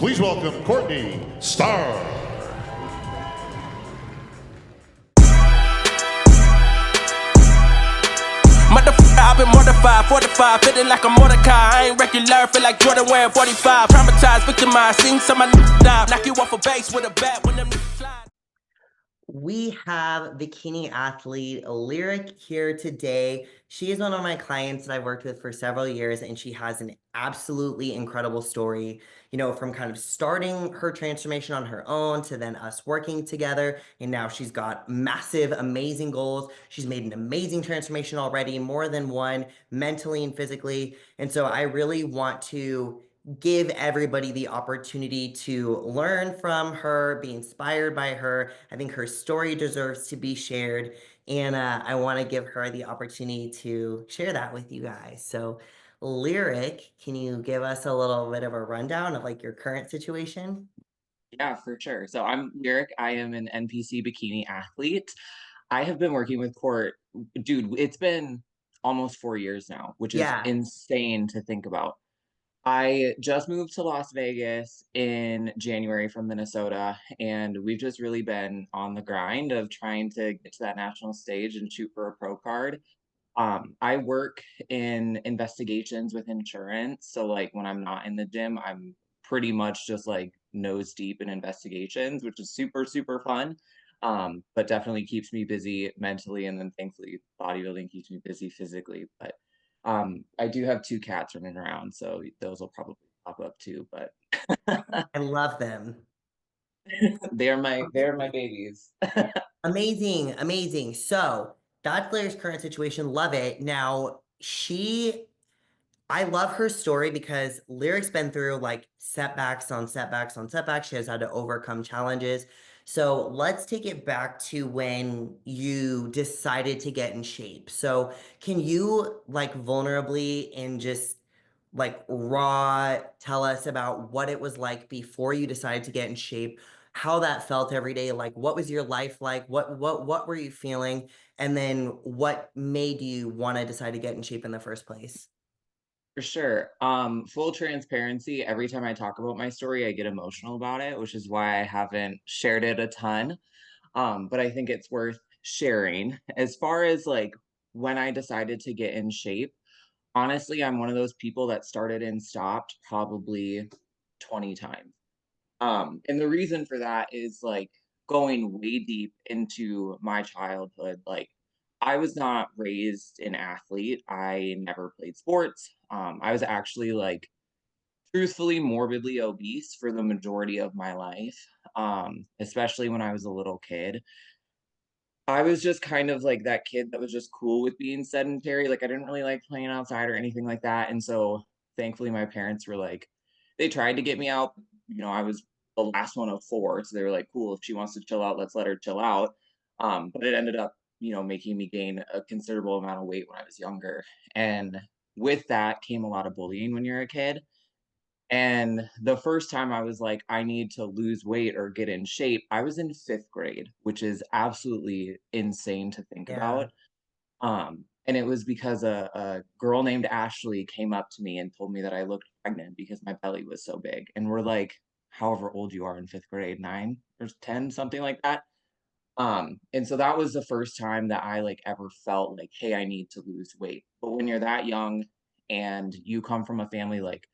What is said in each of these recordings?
Please welcome Courtney Starr. Motherfucker, I've been mortified, 45, feeling like I'm Mordecai. I ain't regular, feel like Jordan wearing 45. Traumatized, victimized, seen some of my die. Knock you off a base with a bat when them niggas fly. We have bikini athlete Lyric here today. She is one of my clients that I've worked with for several years, and she has an absolutely incredible story, from kind of starting her transformation on her own to then us working together. And now she's got massive, amazing goals. She's made an amazing transformation already, more than one, mentally and physically. And so I really want to give everybody the opportunity to learn from her, be inspired by her. I think her story deserves to be shared, and I want to give her the opportunity to share that with you guys. So, Lyric, can you give us a little bit of a rundown of like your current situation? Yeah, for sure. So I'm Lyric. I am an NPC bikini athlete. I have been working with Court, dude, it's been almost 4 years now, which is Yeah. insane to think about. I just moved to Las Vegas in January from Minnesota, and we've just really been on the grind of trying to get to that national stage and shoot for a pro card. I work in investigations with insurance, so, like, when I'm not in the gym, I'm pretty much just, like, nose deep in investigations, which is super, super fun, but definitely keeps me busy mentally, and then thankfully, bodybuilding keeps me busy physically, but, I do have 2 cats running around, so those will probably pop up too, but I love them. they're my babies. Amazing, amazing. So that's Claire's current situation. Love it. Now, I love her story because Lyric's been through like setbacks on setbacks on setbacks. She has had to overcome challenges. So let's take it back to when you decided to get in shape. So can you like vulnerably and just like raw tell us about what it was like before you decided to get in shape, how that felt every day, like what was your life like? What were you feeling? And then what made you want to decide to get in shape in the first place? For sure. Full transparency, every time I talk about my story, I get emotional about it, which is why I haven't shared it a ton. But I think it's worth sharing. As far as like when I decided to get in shape, honestly, I'm one of those people that started and stopped probably 20 times. And the reason for that is like going way deep into my childhood. Like, I was not raised an athlete. I never played sports. I was actually like truthfully morbidly obese for the majority of my life, especially when I was a little kid. I was just kind of like that kid that was just cool with being sedentary. Like, I didn't really like playing outside or anything like that. And so thankfully my parents were like, they tried to get me out. I was the last one of four. So they were like, cool, if she wants to chill out, let's let her chill out. But it ended up, making me gain a considerable amount of weight when I was younger. And with that came a lot of bullying when you're a kid. And the first time I was like, I need to lose weight or get in shape, I was in 5th grade, which is absolutely insane to think Yeah. about. And it was because a girl named Ashley came up to me and told me that I looked pregnant because my belly was so big. And we're like, however old you are in 5th grade, 9 or 10, something like that. And so that was the first time that I like ever felt like, hey, I need to lose weight. But when you're that young and you come from a family like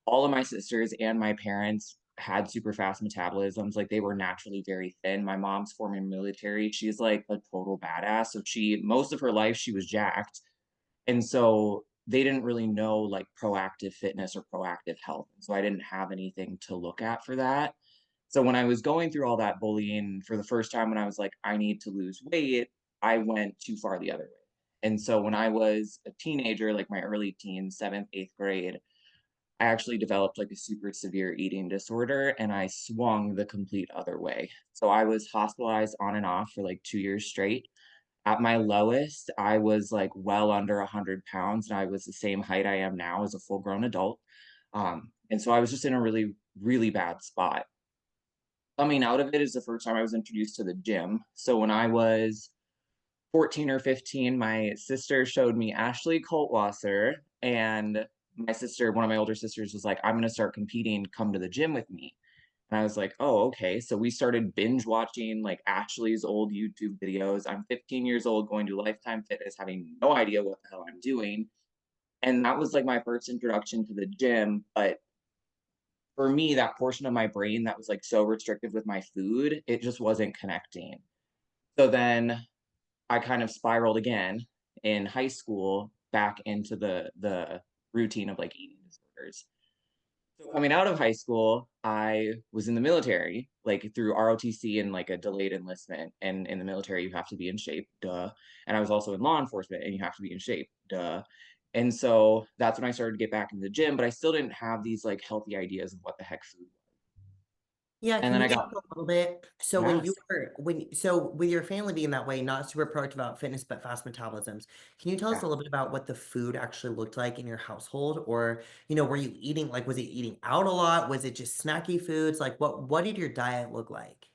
all of my sisters and my parents had super fast metabolisms, like, they were naturally very thin. My mom's former military, she's, like, a total badass, so she most of her life, she was jacked, and so they didn't really know, like, proactive fitness or proactive health, and so I didn't have anything to look at for that. So when I was going through all that bullying for the first time when I was like, "I need to lose weight," I went too far the other way, and so when I was a teenager, like, my early teens, 7th, 8th grade, I actually developed like a super severe eating disorder and I swung the complete other way. So I was hospitalized on and off for like 2 years straight. At my lowest, I was like well under 100 pounds and I was the same height I am now as a full grown adult. And so I was just in a really, really bad spot. Coming out of it is the first time I was introduced to the gym. So when I was 14 or 15, my sister showed me Ashley Coltwasser, and my sister, one of my older sisters was like, I'm going to start competing. Come to the gym with me. And I was like, oh, okay. So we started binge watching like Ashley's old YouTube videos. I'm 15 years old, going to Lifetime Fitness, having no idea what the hell I'm doing. And that was like my first introduction to the gym. But for me, that portion of my brain that was like so restrictive with my food, it just wasn't connecting. So then I kind of spiraled again in high school back into the routine of like eating disorders. So coming out of high school, I was in the military, like through ROTC and like a delayed enlistment. And in the military, you have to be in shape, duh. And I was also in law enforcement, and you have to be in shape, duh. And so that's when I started to get back in the gym, but I still didn't have these like healthy ideas of what the heck food was. Yeah, And can then we I get got into a little bit? So when you yes, were when so with your family being that way, not super proactive about fitness but fast metabolisms, can you tell us yeah. a little bit about what the food actually looked like in your household? Or, were you eating like was it eating out a lot? Was it just snacky foods? Like what did your diet look like?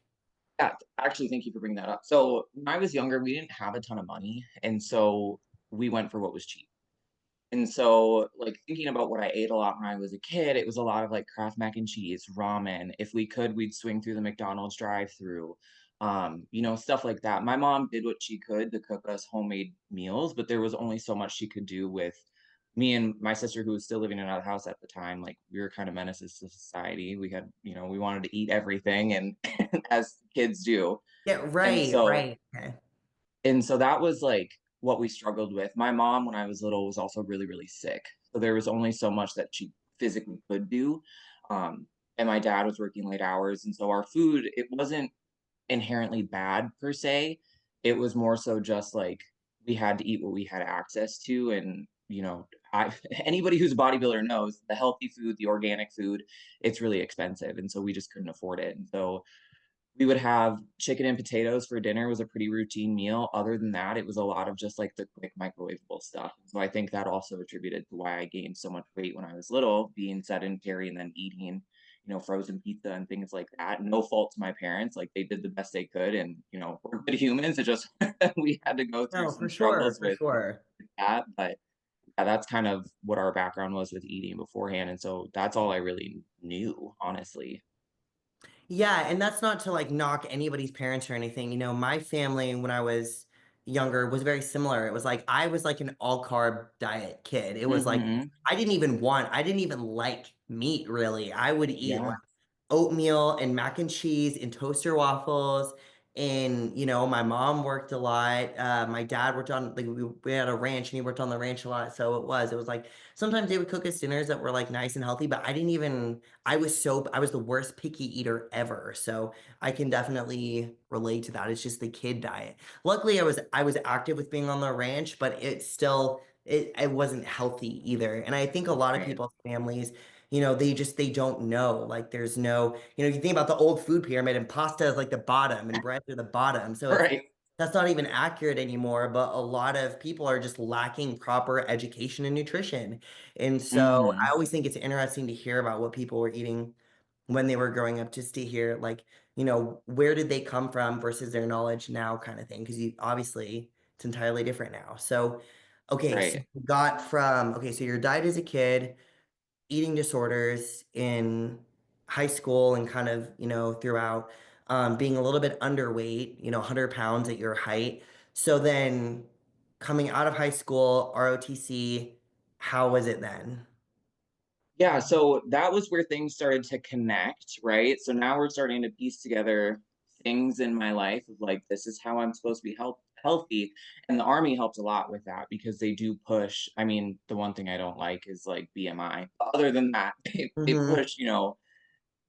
Yeah, actually, thank you for bringing that up. So when I was younger, we didn't have a ton of money, and so we went for what was cheap. And so, like, thinking about what I ate a lot when I was a kid, it was a lot of, like, Kraft mac and cheese, ramen. If we could, we'd swing through the McDonald's drive-through, stuff like that. My mom did what she could to cook us homemade meals, but there was only so much she could do with me and my sister, who was still living in our house at the time. Like, we were kind of menaces to society. We had, we wanted to eat everything, and as kids do. Yeah, And right, so right. Okay. and so that was, like, what we struggled with. My mom, when I was little, was also really, really sick. So there was only so much that she physically could do. And my dad was working late hours. And so our food, it wasn't inherently bad per se. It was more so just like we had to eat what we had access to. And, I anybody who's a bodybuilder knows the healthy food, the organic food, it's really expensive. And so we just couldn't afford it. And so we would have chicken and potatoes for dinner was a pretty routine meal. Other than that, it was a lot of just like the quick microwavable stuff. So I think that also attributed to why I gained so much weight when I was little, being sedentary and then eating, frozen pizza and things like that. No fault to my parents. Like they did the best they could, and we're good humans. It just we had to go through No, some for sure, struggles for with sure. that. But yeah, that's kind of what our background was with eating beforehand. And so that's all I really knew, honestly. Yeah, and that's not to like knock anybody's parents or anything. My family when I was younger was very similar. It was like I was like an all carb diet kid. It was like Hmm. I didn't even like meat really. I would eat Yeah. oatmeal and mac and cheese and toaster waffles. And my mom worked a lot. My dad worked on like we had a ranch and he worked on the ranch a lot. So it was like sometimes they would cook us dinners that were like nice and healthy, but I was the worst picky eater ever. So I can definitely relate to that. It's just the kid diet. Luckily I was active with being on the ranch, but it wasn't healthy either. And I think a lot of Right. people's families they don't know. Like there's no, you think about the old food pyramid and pasta is like the bottom and bread are the bottom. So Right. that's not even accurate anymore, but a lot of people are just lacking proper education and nutrition. And so I Mhm. always think it's interesting to hear about what people were eating when they were growing up, just to hear like, where did they come from versus their knowledge now kind of thing. Because you obviously it's entirely different now. So okay, so Right. so your diet as a kid, eating disorders in high school and kind of, throughout, being a little bit underweight, 100 pounds at your height. So then coming out of high school, ROTC, how was it then? Yeah, so that was where things started to connect, right? So now we're starting to piece together things in my life of like, this is how I'm supposed to be healthy. And the army helped a lot with that because they do push. I mean, the one thing I don't like is like BMI. Other than that, they Hmm. push, you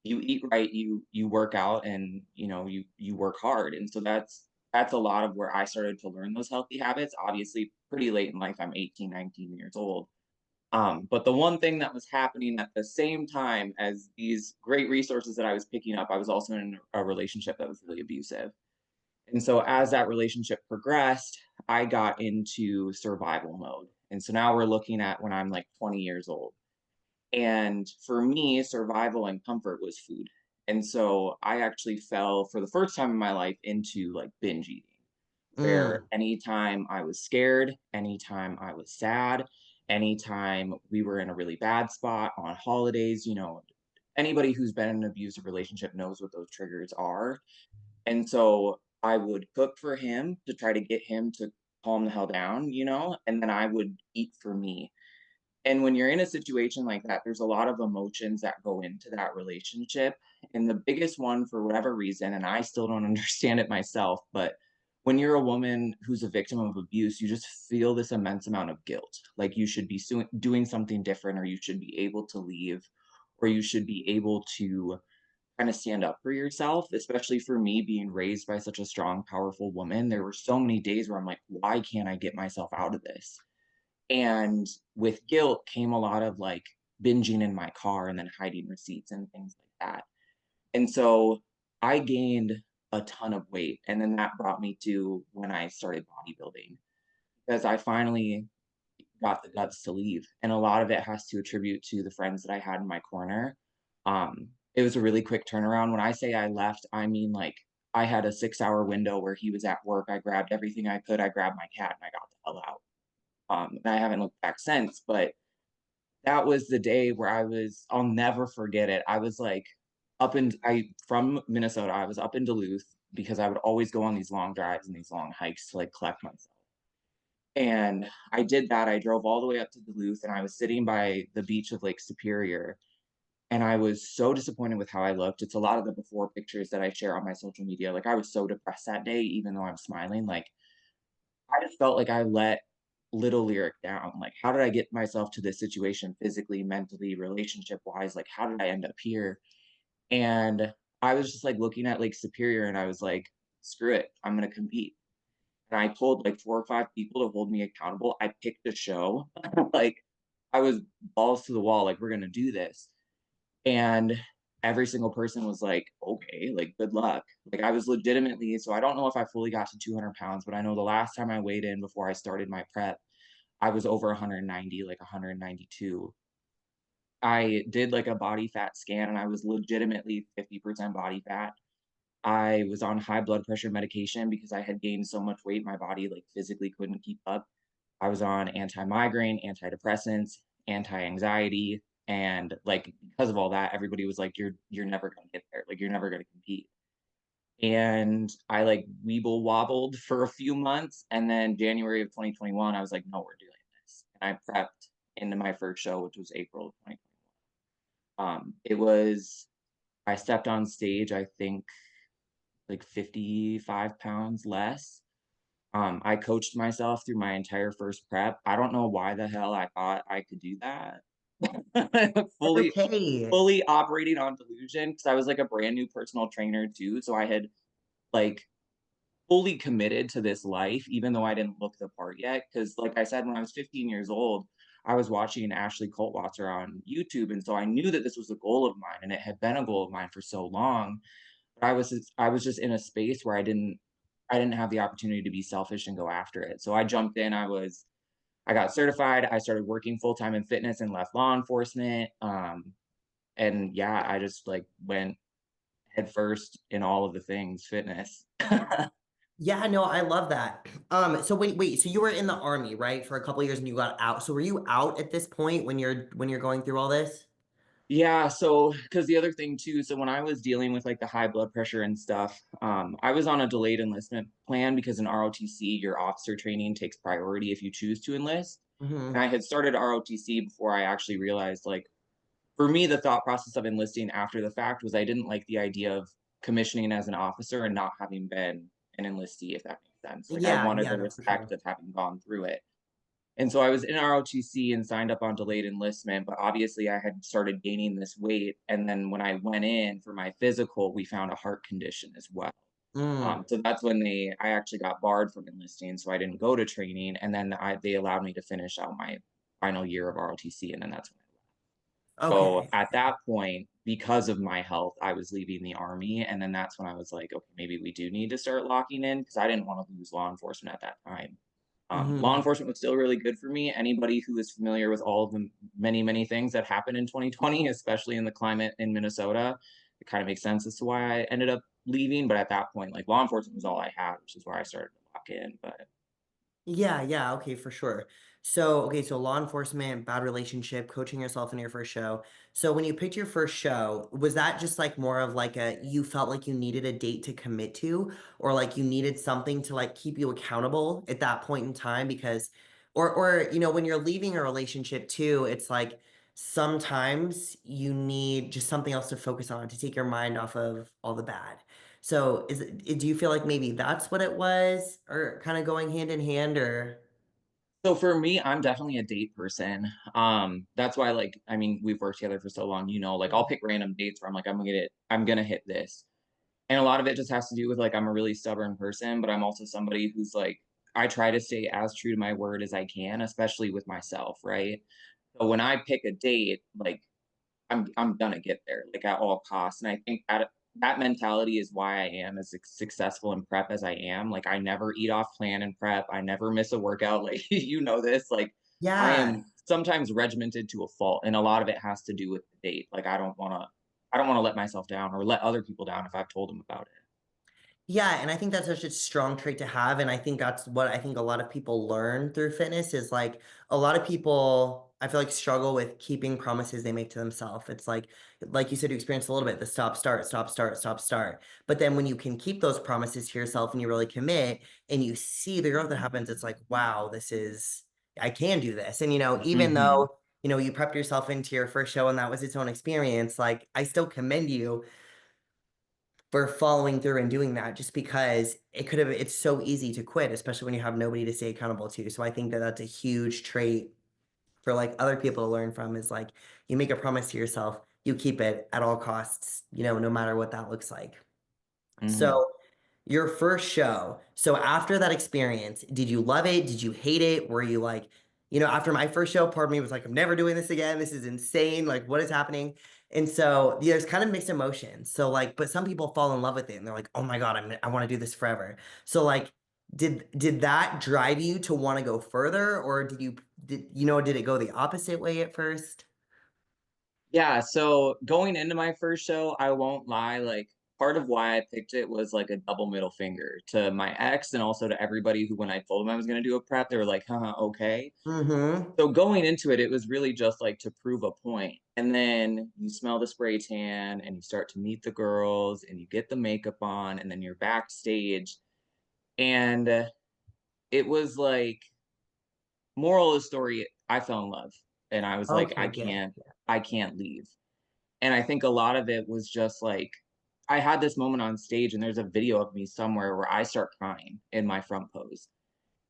eat right, you work out, and you work hard. And so that's a lot of where I started to learn those healthy habits. Obviously, pretty late in life. I'm 18, 19 years old. But the one thing that was happening at the same time as these great resources that I was picking up, I was also in a relationship that was really abusive. And so as that relationship progressed, I got into survival mode. And so now we're looking at when I'm like 20 years old. And for me, survival and comfort was food. And so I actually fell for the first time in my life into like binge eating, where Mm. anytime I was scared, anytime I was sad, anytime we were in a really bad spot on holidays, anybody who's been in an abusive relationship knows what those triggers are. And so I would cook for him to try to get him to calm the hell down, and then I would eat for me. And when you're in a situation like that, there's a lot of emotions that go into that relationship. And the biggest one, for whatever reason, and I still don't understand it myself, but when you're a woman who's a victim of abuse, you just feel this immense amount of guilt. Like you should be doing something different, or you should be able to leave, or you should be able to kind of stand up for yourself. Especially for me, being raised by such a strong, powerful woman, there were so many days where I'm like, why can't I get myself out of this? And with guilt came a lot of like binging in my car and then hiding receipts and things like that. And so I gained a ton of weight. And then that brought me to when I started bodybuilding, because I finally got the guts to leave. And a lot of it has to attribute to the friends that I had in my corner. It was a really quick turnaround. When I say I left, I mean like I had a 6-hour window where he was at work. I grabbed everything I could. I grabbed my cat and I got the hell out. And I haven't looked back since, but that was the day where I'll never forget it. I was like from Minnesota, I was up in Duluth because I would always go on these long drives and these long hikes to like collect myself. And I did that. I drove all the way up to Duluth and I was sitting by the beach of Lake Superior. And I was so disappointed with how I looked. It's a lot of the before pictures that I share on my social media. Like I was so depressed that day, even though I'm smiling. Like I just felt like I let little Lyric down. Like, how did I get myself to this situation physically, mentally, relationship wise? Like, how did I end up here? And I was just like looking at Lake Superior and I was like, screw it, I'm going to compete. And I told like 4 or 5 people to hold me accountable. I picked a show. Like, I was balls to the wall, like, we're going to do this. And every single person was like, okay, like, good luck. Like, I was legitimately, so I don't know if I fully got to 200 pounds, but I know the last time I weighed in before I started my prep, I was over 190, like 192. I did like a body fat scan and I was legitimately 50% body fat. I was on high blood pressure medication because I had gained so much weight, my body like physically couldn't keep up. I was on anti-migraine, antidepressants, anti-anxiety, and like because of all that, everybody was like, you're never gonna get there. Like you're never gonna compete. And I like weeble wobbled for a few months. And then January of 2021, I was like, no, we're doing this. And I prepped into my first show, which was April of 2021. I stepped on stage, I think like 55 pounds less. I coached myself through my entire first prep. I don't know why the hell I thought I could do that. That's fully okay. fully operating on delusion because I was like a brand new personal trainer too. So I had like fully committed to this life, even though I didn't look the part yet. Because, like I said, when I was 15 years old, I was watching Ashley Coltwatzer on YouTube, and so I knew that this was a goal of mine, and it had been a goal of mine for so long. But I was just in a space where I didn't have the opportunity to be selfish and go after it. So I jumped in. I got certified. I started working full time in fitness and left law enforcement. And yeah, I just like went headfirst in all of the things fitness. Yeah, no, I love that. So wait, so you were in the army, right, for a couple years and you got out. So were you out at this point when you're going through all this? Yeah, so because the other thing too, so when I was dealing with like the high blood pressure and stuff, I was on a delayed enlistment plan because in ROTC, your officer training takes priority if you choose to enlist. And Hmm. I had started ROTC before I actually realized, like, for me, the thought process of enlisting after the fact was I didn't like the idea of commissioning as an officer and not having been an enlistee, if that makes sense. Like, I Yeah, wanted yeah, the no, for respect sure. of having gone through it. And so I was in ROTC and signed up on delayed enlistment, but obviously I had started gaining this weight. And then when I went in for my physical, we found a heart condition as well. Mm. So that's when I actually got barred from enlisting, so I didn't go to training. And then they allowed me to finish out my final year of ROTC, and then that's when I left. So Okay. at that point, because of my health, I was leaving the army, and then that's when I was like, okay, maybe we do need to start locking in because I didn't want to lose law enforcement at that time. Law Hmm. enforcement was still really good for me. Anybody who is familiar with all of the many, many things that happened in 2020, especially in the climate in Minnesota, it kind of makes sense as to why I ended up leaving. But at that point, like law enforcement was all I had, which is where I started to lock in. But Yeah, yeah, okay, for sure. So, okay, so law enforcement, bad relationship, coaching yourself in your first show. So when you picked your first show, was that just like more of like a you felt like you needed a date to commit to, or like you needed something to like keep you accountable at that point in time? Because or when you're leaving a relationship too, it's like sometimes you need just something else to focus on to take your mind off of all the bad. So do you feel like maybe that's what it was, or kind of going hand in hand, or So for me, I'm definitely a date person. That's why, like, I mean, we've worked together for so long, like I'll pick random dates where I'm like, I'm gonna hit this. And a lot of it just has to do with like I'm a really stubborn person, but I'm also somebody who's like I try to stay as true to my word as I can, especially with myself, right? So when I pick a date, like I'm gonna get there, like at all costs. And I think that mentality is why I am as successful in prep as I am. Like I never eat off plan in prep. I never miss a workout. Like this. Like I yeah. am sometimes regimented to a fault, and a lot of it has to do with the date. Like I don't want to let myself down or let other people down if I've told them about it. Yeah, and I think that's such a strong trait to have. And I think that's what I think a lot of people learn through fitness is like a lot of people, I feel like, struggle with keeping promises they make to themselves. It's like you said, you experienced a little bit, the stop, start, stop, start, stop, start. But then when you can keep those promises to yourself and you really commit and you see the growth that happens, it's like, wow, I can do this. And, even Hmm. though, you prepped yourself into your first show and that was its own experience, like I still commend you for following through and doing that just because it's so easy to quit, especially when you have nobody to stay accountable to. So I think that that's a huge trait for like other people to learn from is like you make a promise to yourself, you keep it at all costs, no matter what that looks like. Hmm. So your first show. So after that experience, did you love it? Did you hate it? Were you like, after my first show, part of me was like, I'm never doing this again. This is insane. Like, what is happening? And so there's kind of mixed emotions. So like, but some people fall in love with it and they're like, oh my God, I want to do this forever. So like, did that drive you to want to go further, or did it go the opposite way at first? Yeah, so going into my first show, I won't lie, like part of why I picked it was like a double middle finger to my ex and also to everybody who when I told them I was gonna do a prep, they were like, haha, okay. Mm-hmm. So going into it, it was really just like to prove a point. And then you smell the spray tan and you start to meet the girls and you get the makeup on and then you're backstage. And it was like moral of the story, I fell in love and I was like, Okay, good. I can't leave. And I think a lot of it was just like I had this moment on stage and there's a video of me somewhere where I start crying in my front pose.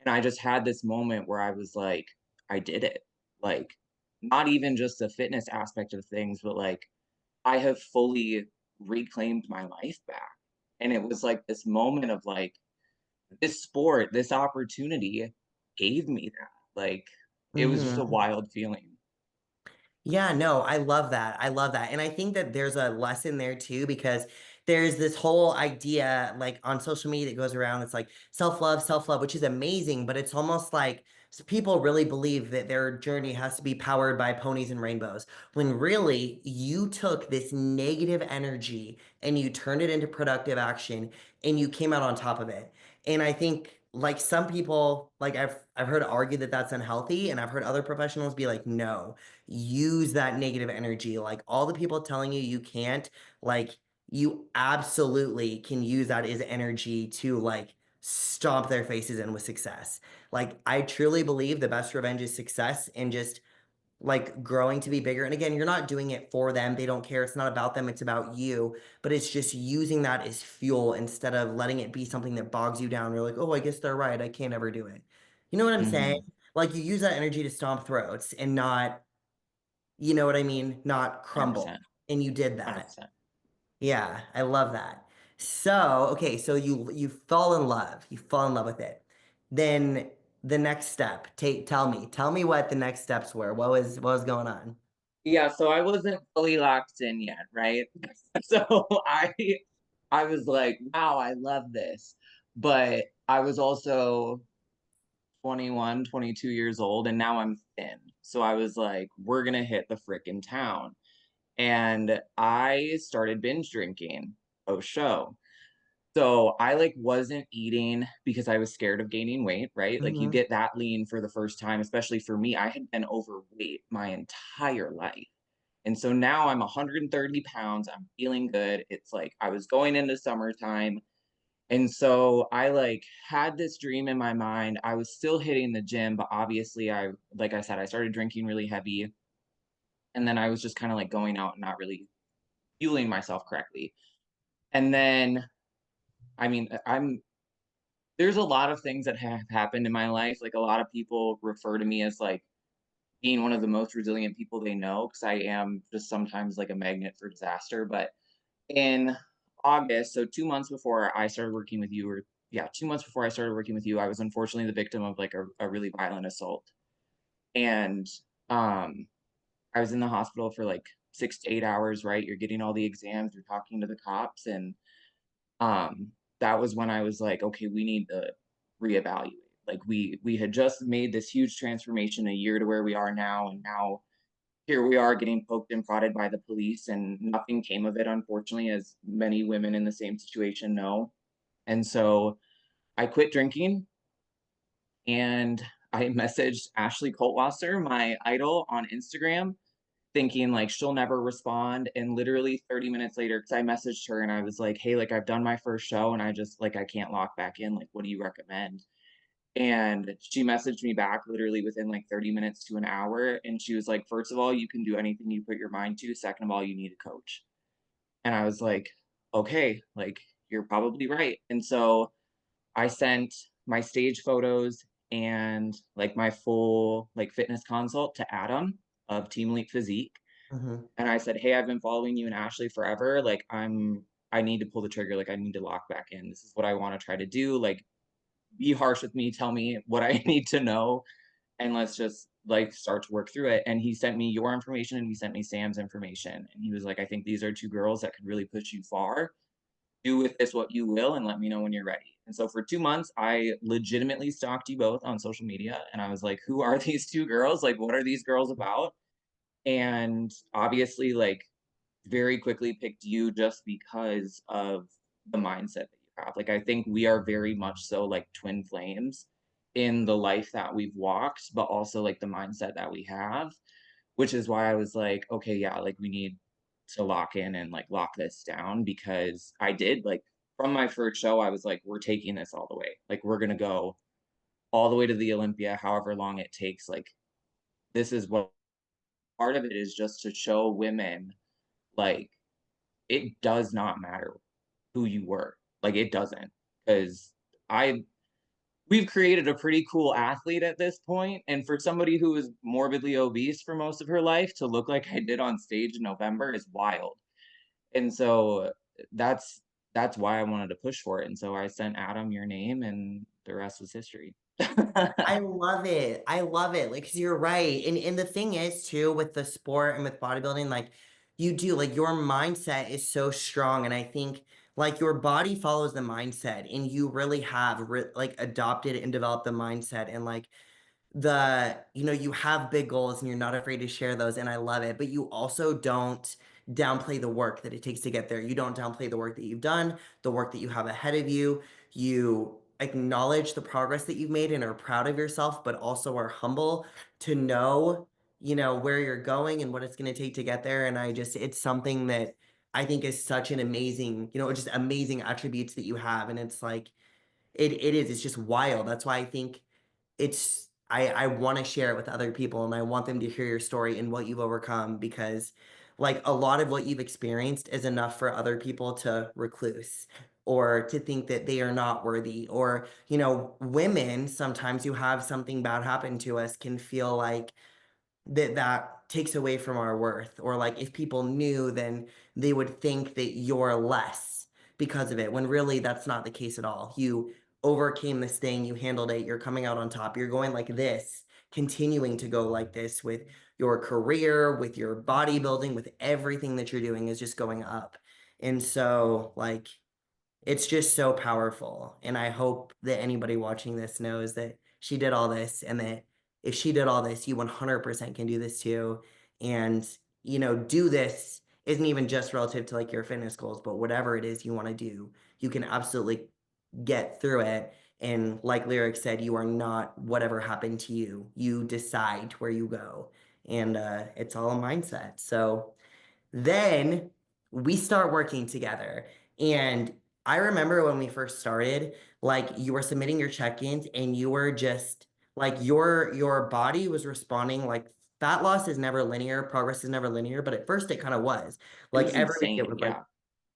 And I just had this moment where I was like, I did it. Like, not even just the fitness aspect of things, but like I have fully reclaimed my life back. And it was like this moment of like this sport, this opportunity gave me that. Like it was just a Mm-hmm. wild feeling. Yeah, no, I love that. I love that. And I think that there's a lesson there too, because there's this whole idea like on social media that goes around. It's like self love, which is amazing, but it's almost like people really believe that their journey has to be powered by ponies and rainbows. When really you took this negative energy and you turned it into productive action and you came out on top of it. And I think like some people, like I've heard argue that that's unhealthy, and I've heard other professionals be like, no, use that negative energy. Like all the people telling you you can't, like you absolutely can use that as energy to like stomp their faces in with success. Like I truly believe the best revenge is success and just like growing to be bigger. And again, you're not doing it for them. They don't care. It's not about them. It's about you. But it's just using that as fuel instead of letting it be something that bogs you down. You're like, oh, I guess they're right. I can't ever do it. You know what I'm saying? Hmm. Like you use that energy to stomp throats and not, you know what I mean? Not crumble. 100%. And you did that. 100%. Yeah, I love that. So, okay, so you fall in love. You fall in love with it. Then the next step, tell me what the next steps were. What was going on? Yeah, so I wasn't fully locked in yet, right? So I was like, wow, I love this. But I was also 21, 22 years old and now I'm thin. So I was like, we're gonna hit the frickin' town. And I started binge drinking post show. So I like wasn't eating because I was scared of gaining weight, right? Like you Mhm. get that lean for the first time, especially for me. I had been overweight my entire life. And so now I'm 130 pounds. I'm feeling good. It's like I was going into summertime. And so I like had this dream in my mind. I was still hitting the gym, but obviously like I said, I started drinking really heavy. And then I was just kind of like going out and not really fueling myself correctly. And then, I mean, there's a lot of things that have happened in my life. Like a lot of people refer to me as like being one of the most resilient people they know because I am just sometimes like a magnet for disaster. But in August, so 2 months before I started working with you, or yeah, 2 months before I started working with you, I was unfortunately the victim of like a really violent assault. And um I was in the hospital for like 6 to 8 hours, right? You're getting all the exams, you're talking to the cops, and um, that was when I was like, okay, we need to reevaluate. Like we had just made this huge transformation a year to where we are now, and now here we are getting poked and prodded by the police, and nothing came of it, unfortunately, as many women in the same situation know. And so I quit drinking and I messaged Ashley Coltwasser, my idol, on Instagram, thinking like she'll never respond. And literally 30 minutes later, because I messaged her and I was like, hey, like I've done my first show and I just like I can't lock back in. Like, what do you recommend? And she messaged me back literally within like 30 minutes to an hour. And she was like, first of all, you can do anything you put your mind to. Second of all, you need a coach. And I was like, okay, like you're probably right. And so I sent my stage photos and like my full like fitness consult to Adam of Team Elite Physique. Mhm. And I said, "Hey, I've been following you and Ashley forever. Like, I need to pull the trigger. Like, I need to lock back in. This is what I want to try to do. Like, be harsh with me. Tell me what I need to know, and let's just like start to work through it." And he sent me your information and he sent me Sam's information. And he was like, "I think these are two girls that could really push you far. Do with this what you will, and let me know when you're ready." And so for 2 months, I legitimately stalked you both on social media, and I was like, "Who are these two girls? Like, what are these girls about?" And obviously, like very quickly picked you just because of the mindset that you have. Like, I think we are very much so like twin flames in the life that we've walked, but also like the mindset that we have, which is why I was like, okay, yeah, like we need to lock in and like lock this down because I did like from my first show, I was like, we're taking this all the way. Like, we're going to go all the way to the Olympia, however long it takes. Like, this is what part of it is just to show women like it does not matter who you were. Like it doesn't. Because I we've created a pretty cool athlete at this point. And for somebody who was morbidly obese for most of her life to look like I did on stage in November is wild. And so that's that's why I wanted to push for it. And so I sent Adam your name and the rest was history. I love it. I love it. Like, 'cause you're right. And the thing is too, with the sport and with bodybuilding, like you do, like your mindset is so strong. And I think like your body follows the mindset and you really have like adopted and developed the mindset and like you have big goals and you're not afraid to share those, and I love it, but you also don't downplay the work that it takes to get there. You don't downplay the work that you've done, the work that you have ahead of you. You acknowledge the progress that you've made and are proud of yourself, but also are humble to know, where you're going and what it's going to take to get there. And it's something that I think is such an amazing, just amazing attributes that you have. And it's like, it's just wild. That's why I think I want to share it with other people and I want them to hear your story and what you've overcome because like a lot of what you've experienced is enough for other people to recluse or to think that they are not worthy or women sometimes who have something bad happen to us can feel like that takes away from our worth or like if people knew then they would think that you're less because of it when really that's not the case at all. You overcame this thing, you handled it, you're coming out on top, you're going like this, continuing to go like this with your career, with your bodybuilding, with everything that you're doing is just going up. And so like it's just so powerful. And I hope that anybody watching this knows that she did all this and that if she did all this, you 100% can do this too. And, do this isn't even just relative to like your fitness goals, but whatever it is you want to do, you can absolutely get through it. And like Lyric said, you are not whatever happened to you. You decide where you go. And it's all a mindset. So then we start working together. And I remember when we first started, like you were submitting your check-ins and you were just like your body was responding like fat loss is never linear, progress is never linear, but at first it kind of was. It Like was every week it insane. was like Yeah.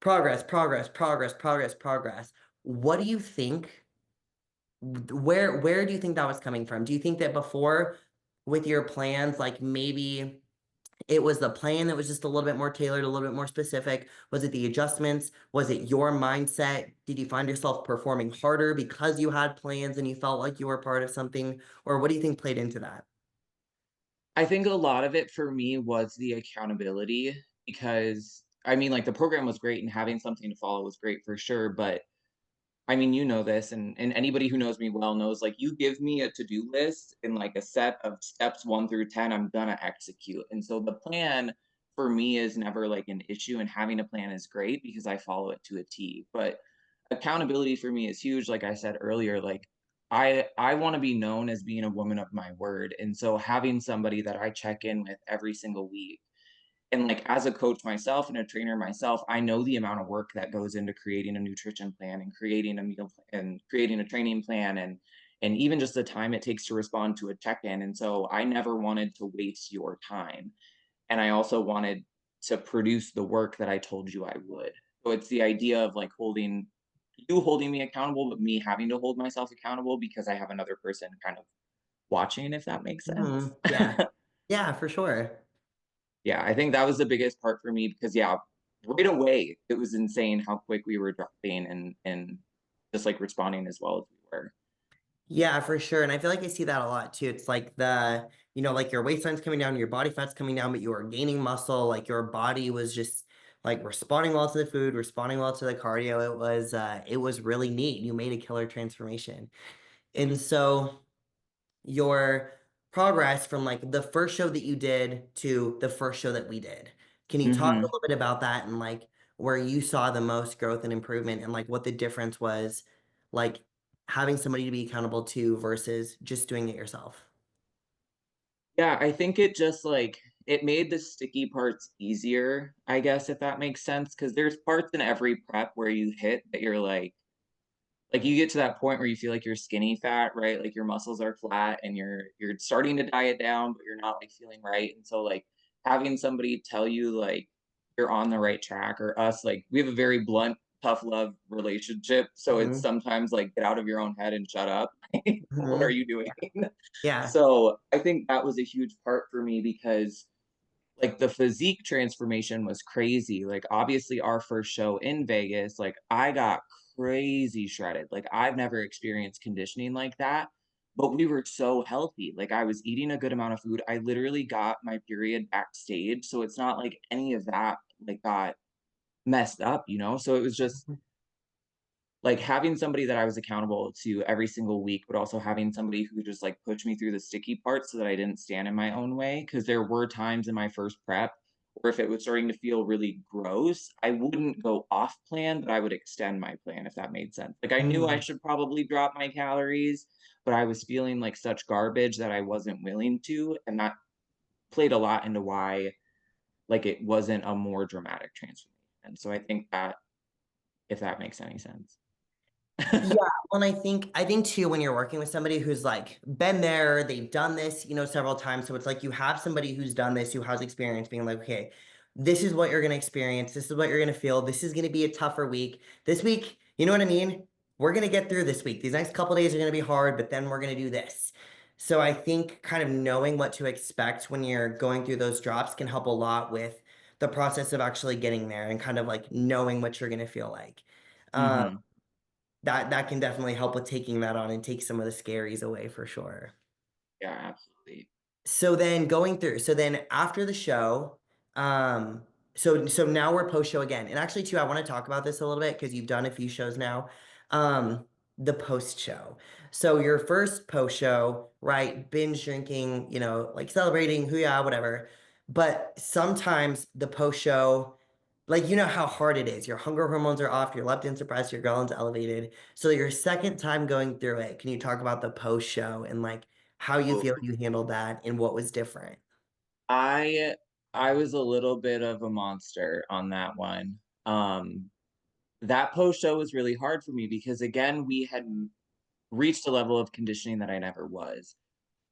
progress, progress, progress, progress, progress. What do you think? Where do you think that was coming from? Do you think that before with your plans, like maybe it was the plan that was just a little bit more tailored, a little bit more specific? Was it the adjustments? Was it your mindset? Did you find yourself performing harder because you had plans and you felt like you were part of something? Or what do you think played into that? I think a lot of it for me was the accountability because I mean, like the program was great and having something to follow was great for sure. But I mean, you know this, and anybody who knows me well knows like you give me a to-do list and like a set of steps 1 through 10, I'm gonna execute. And so the plan for me is never like an issue, and having a plan is great because I follow it to a T. But accountability for me is huge. Like I said earlier, like I want to be known as being a woman of my word. And so having somebody that I check in with every single week and like as a coach myself and a trainer myself, I know the amount of work that goes into creating a nutrition plan and creating a meal and creating a training plan and even just the time it takes to respond to a check-in. And so I never wanted to waste your time. And I also wanted to produce the work that I told you I would. So it's the idea of like holding me accountable, but me having to hold myself accountable because I have another person kind of watching, if that makes sense. Yeah. Yeah, for sure. Yeah, I think that was the biggest part for me because yeah, right away it was insane how quick we were dropping and just like responding as well as we were. Yeah, for sure. And I feel like I see that a lot too. It's like like your waistline's coming down, your body fat's coming down, but you are gaining muscle. Like your body was just like responding well to the food, responding well to the cardio. It was really neat. You made a killer transformation. And so your progress from like the first show that you did to the first show that we did. Can you talk a Mhm. little bit about that and like where you saw the most growth and improvement and like what the difference was, like having somebody to be accountable to versus just doing it yourself? Yeah, I think it just like it made the sticky parts easier, I guess if that makes sense, because there's parts in every prep where you hit that you're like you get to that point where you feel like you're skinny fat, right? Like your muscles are flat and you're starting to diet down, but you're not like feeling right. And so like having somebody tell you like you're on the right track or us, like we have a very blunt, tough love relationship. So it's Mhm, sometimes like get out of your own head and shut up. What are mhm. you doing? Yeah. So I think that was a huge part for me because like the physique transformation was crazy. Like obviously our first show in Vegas, like I got crazy shredded. Like I've never experienced conditioning like that, but we were so healthy. Like I was eating a good amount of food. I literally got my period backstage, so it's not like any of that like got messed up, you know? So it was just like having somebody that I was accountable to every single week, but also having somebody who just like pushed me through the sticky parts so that I didn't stand in my own way. Cause there were times in my first prep where if it was starting to feel really gross, I wouldn't go off plan, but I would extend my plan if that made sense. Like I knew I Mm, should probably drop my calories, but I was feeling like such garbage that I wasn't willing to. And that played a lot into why like it wasn't a more dramatic transformation. So I think that if that makes any sense. yeah, well, and I think too when you're working with somebody who's like been there, they've done this, several times. So it's like you have somebody who's done this, who has experience being like, okay, this is what you're gonna experience, this is what you're gonna feel, this is gonna be a tougher week. This week, you know what I mean? We're gonna get through this week. These next couple days are gonna be hard, but then we're gonna do this. So I think kind of knowing what to expect when you're going through those drops can help a lot with the process of actually getting there and kind of like knowing what you're gonna feel like. Um, Hmm. that can definitely help with taking that on and take some of the scaries away for sure. Yeah, absolutely. So then after the show, um, so now we're post show again. And actually too, I want to talk about this a little bit because you've done a few shows now. Um, the post show. So your first post show, right? Binge drinking, like celebrating, hoo yeah, whatever. But sometimes the post show like, you know how hard it is. Your hunger hormones are off, your leptin suppressed, your ghrelins elevated. So your second time going through it, can you talk about the post show and like how you feel you handled that and what was different? I I was a little bit of a monster on that one. That post show was really hard for me because again, we had reached a level of conditioning that I never was.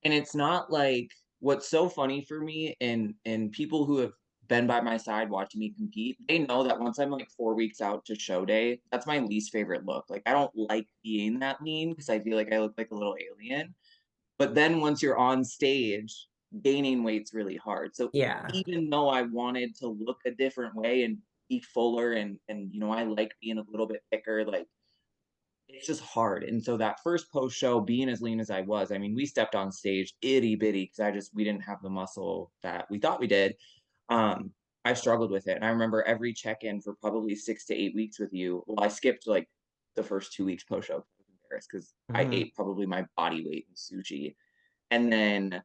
And it's not like what's so funny for me and people who have been by my side watching me compete, they know that once I'm like 4 weeks out to show day, that's my least favorite look. Like I don't like being that lean because I feel like I look like a little alien. But then once you're on stage, gaining weight's really hard. So Yeah. even though I wanted to look a different way and be fuller and I like being a little bit thicker, like it's just hard. And so that first post show, being as lean as I was, I mean, we stepped on stage itty bitty because we didn't have the muscle that we thought we did. Um, I struggled with it. And I remember every check in for probably 6 to 8 weeks with you. Well, I skipped like the first 2 weeks post show because I Mhm. ate probably my body weight in sushi. And then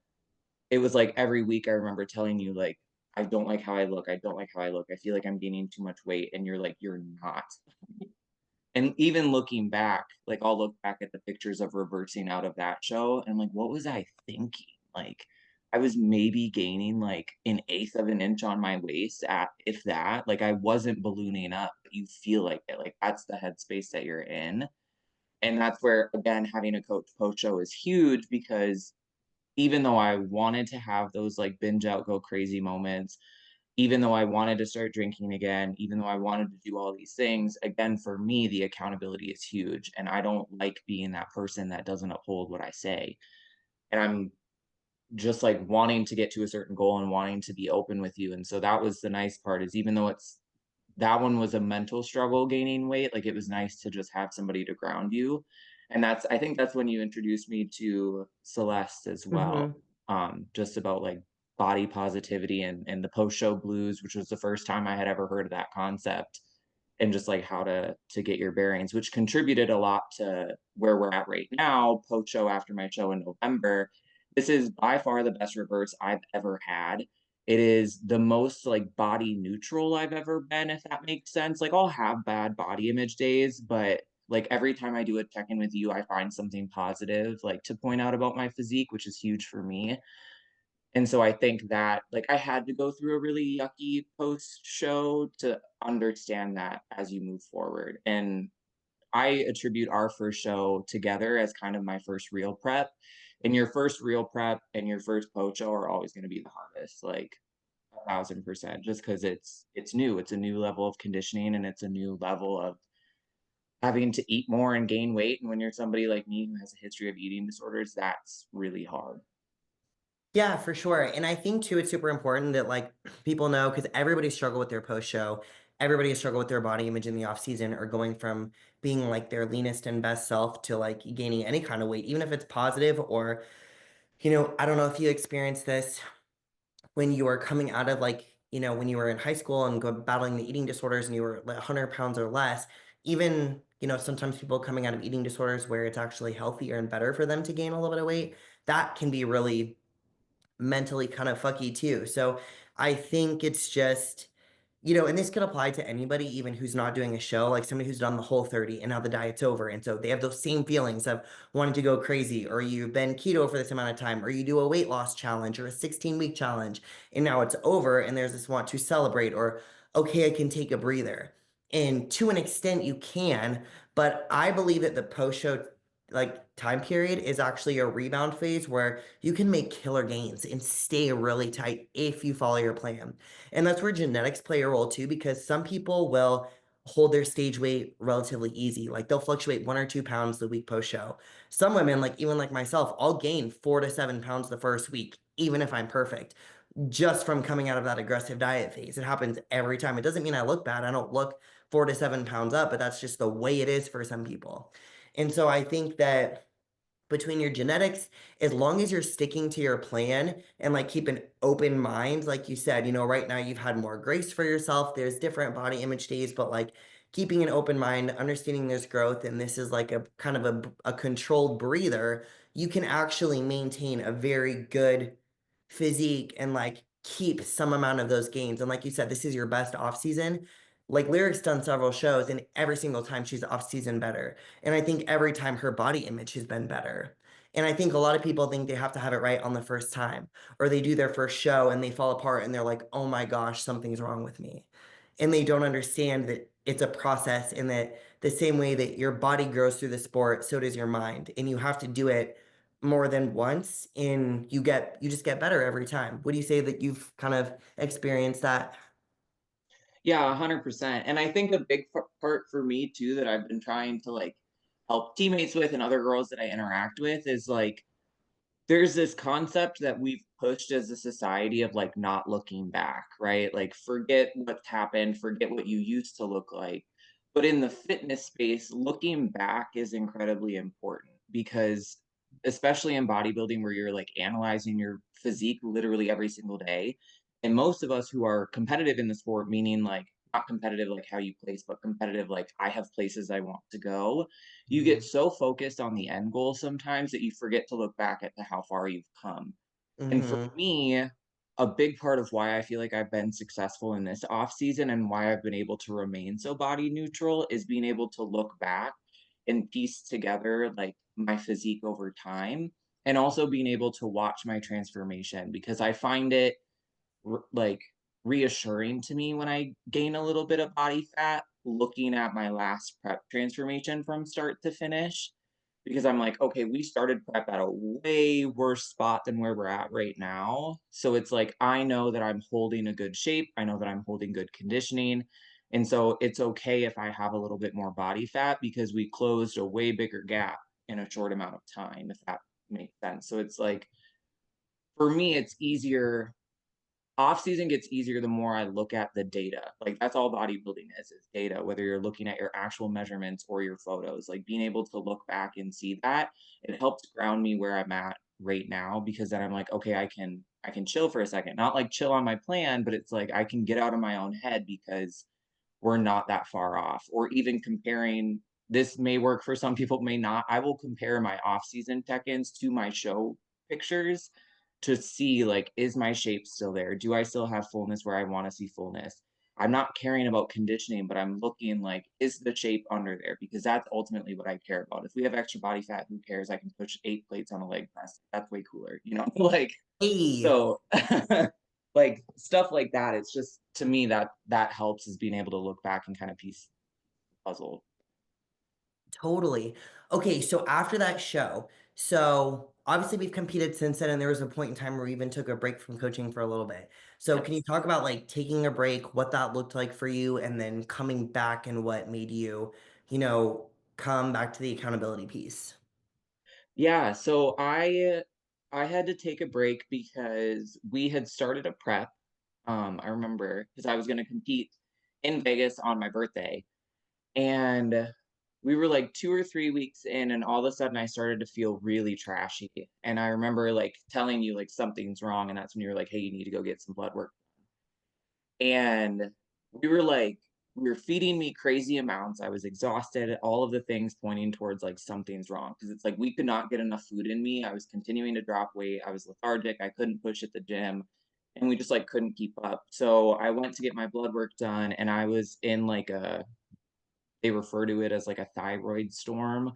it was like every week I remember telling you, like, I don't like how I look. I don't like how I look. I feel like I'm gaining too much weight. And you're like, you're not. And even looking back, like I'll look back at the pictures of reversing out of that show and I'm like, what was I thinking? Like I was maybe gaining like an eighth of an inch on my waist at if that. Like I wasn't ballooning up, but you feel like it. Like that's the headspace that you're in. And that's where again having a coach post show is huge because even though I wanted to have those like binge out, go crazy moments, even though I wanted to start drinking again, even though I wanted to do all these things, again, for me, the accountability is huge. And I don't like being that person that doesn't uphold what I say. And I'm just like wanting to get to a certain goal and wanting to be open with you. And so that was the nice part is even though that one was a mental struggle gaining weight, like it was nice to just have somebody to ground you. And I think that's when you introduced me to Celeste as well. Mhm. Just about like body positivity and the post show blues, which was the first time I had ever heard of that concept and just like how to get your bearings, which contributed a lot to where we're at right now, post show after my show in November. This is by far the best reverse I've ever had. It is the most like body neutral I've ever been, if that makes sense. Like I'll have bad body image days, but like every time I do a check-in with you, I find something positive like to point out about my physique, which is huge for me. And so I think that like I had to go through a really yucky post show to understand that as you move forward. And I attribute our first show together as kind of my first real prep. And your first real prep and your first post show are always going to be the hardest, like 1,000%, just because it's new. It's a new level of conditioning and it's a new level of having to eat more and gain weight. And when you're somebody like me who has a history of eating disorders, that's really hard. Yeah, for sure. And I think too, it's super important that like people know because everybody struggle with their post show. Everybody struggle with their body image in the off season or going from being like their leanest and best self to like gaining any kind of weight, even if it's positive or, I don't know if you experienced this when you were coming out of like, when you were in high school and battling the eating disorders and you were like 100 pounds or less, even, sometimes people coming out of eating disorders where it's actually healthier and better for them to gain a little bit of weight, that can be really mentally kind of fucky too. So I think it's just, and this could apply to anybody, even who's not doing a show, like somebody who's done the whole 30 and now the diet's over. And so they have those same feelings of wanting to go crazy, or you've been keto for this amount of time, or you do a weight loss challenge or a 16-week challenge, and now it's over and there's this want to celebrate, or okay, I can take a breather. And to an extent you can, but I believe that the post-show like time period is actually a rebound phase where you can make killer gains and stay really tight if you follow your plan. And that's where genetics play a role too, because some people will hold their stage weight relatively easy. Like they'll fluctuate 1 or 2 pounds the week post show. Some women, like even like myself, I'll gain 4 to 7 pounds the first week, even if I'm perfect, just from coming out of that aggressive diet phase. It happens every time. It doesn't mean I look bad. I don't look 4 to 7 pounds up, but that's just the way it is for some people. And so I think that between your genetics, as long as you're sticking to your plan and like keep an open mind, like you said, right now you've had more grace for yourself. There's different body image days, but like keeping an open mind, understanding there's growth, and this is like a kind of a controlled breather, you can actually maintain a very good physique and like keep some amount of those gains. And like you said, this is your best off season. Like Lyric's done several shows, and every single time she's off season better. And I think every time her body image has been better. And I think a lot of people think they have to have it right on the first time, or they do their first show and they fall apart and they're like, oh my gosh, something's wrong with me. And they don't understand that it's a process, and that the same way that your body grows through the sport, so does your mind. And you have to do it more than once, and you just get better every time. Would you say that you've kind of experienced that? Yeah, 100%. And I think a big part for me too that I've been trying to like help teammates with and other girls that I interact with is like there's this concept that we've pushed as a society of like not looking back, right? Like forget what's happened, forget what you used to look like. But in the fitness space, looking back is incredibly important because especially in bodybuilding where you're like analyzing your physique literally every single day. And most of us who are competitive in the sport, meaning like not competitive like how you place, but competitive like I have places I want to go, you get Mhm. so focused on the end goal sometimes that you forget to look back at how far you've come. And for Mhm. me, a big part of why I feel like I've been successful in this off season and why I've been able to remain so body neutral is being able to look back and piece together like my physique over time and also being able to watch my transformation because I find it like reassuring to me when I gain a little bit of body fat looking at my last prep transformation from start to finish because I'm like, okay, we started prep at a way worse spot than where we're at right now. So it's like, I know that I'm holding a good shape. I know that I'm holding good conditioning. And so it's okay if I have a little bit more body fat because we closed a way bigger gap in a short amount of time, if that makes sense. So it's like, for me, it's easier off season gets easier the more I look at the data. Like that's all bodybuilding is data, whether you're looking at your actual measurements or your photos. Like being able to look back and see that, it helps ground me where I'm at right now because then I'm like, okay, I can chill for a second. Not like chill on my plan, but it's like I can get out of my own head because we're not that far off. Or even comparing this may work for some people, may not. I will compare my off-season check-ins to my show pictures to see like, is my shape still there? Do I still have fullness where I want to see fullness? I'm not caring about conditioning, but I'm looking like, is the shape under there? Because that's ultimately what I care about. If we have extra body fat, who cares? I can push 8 plates on a leg press. That's way cooler, you know? Like, Hey. so like stuff like that, it's just to me that helps is being able to look back and kind of piece the puzzle. Totally. Okay, so after that show, so obviously we've competed since then, and there was a point in time where we even took a break from coaching for a little bit. So can you Yes. talk about like taking a break, what that looked like for you, and then coming back and what made you, you know, come back to the accountability piece? Yeah, so I had to take a break because we had started a prep. I remember because I was going to compete in Vegas on my birthday, and we were like 2 or 3 weeks in, and all of a sudden I started to feel really trashy. And I remember like telling you like something's wrong, and that's when you were like, "Hey, you need to go get some blood work." And we were like, we were feeding me crazy amounts. I was exhausted, all of the things pointing towards like something's wrong. Cause it's like we could not get enough food in me. I was continuing to drop weight. I was lethargic. I couldn't push at the gym. And we just like couldn't keep up. So I went to get my blood work done and I was in like they refer to it as like a thyroid storm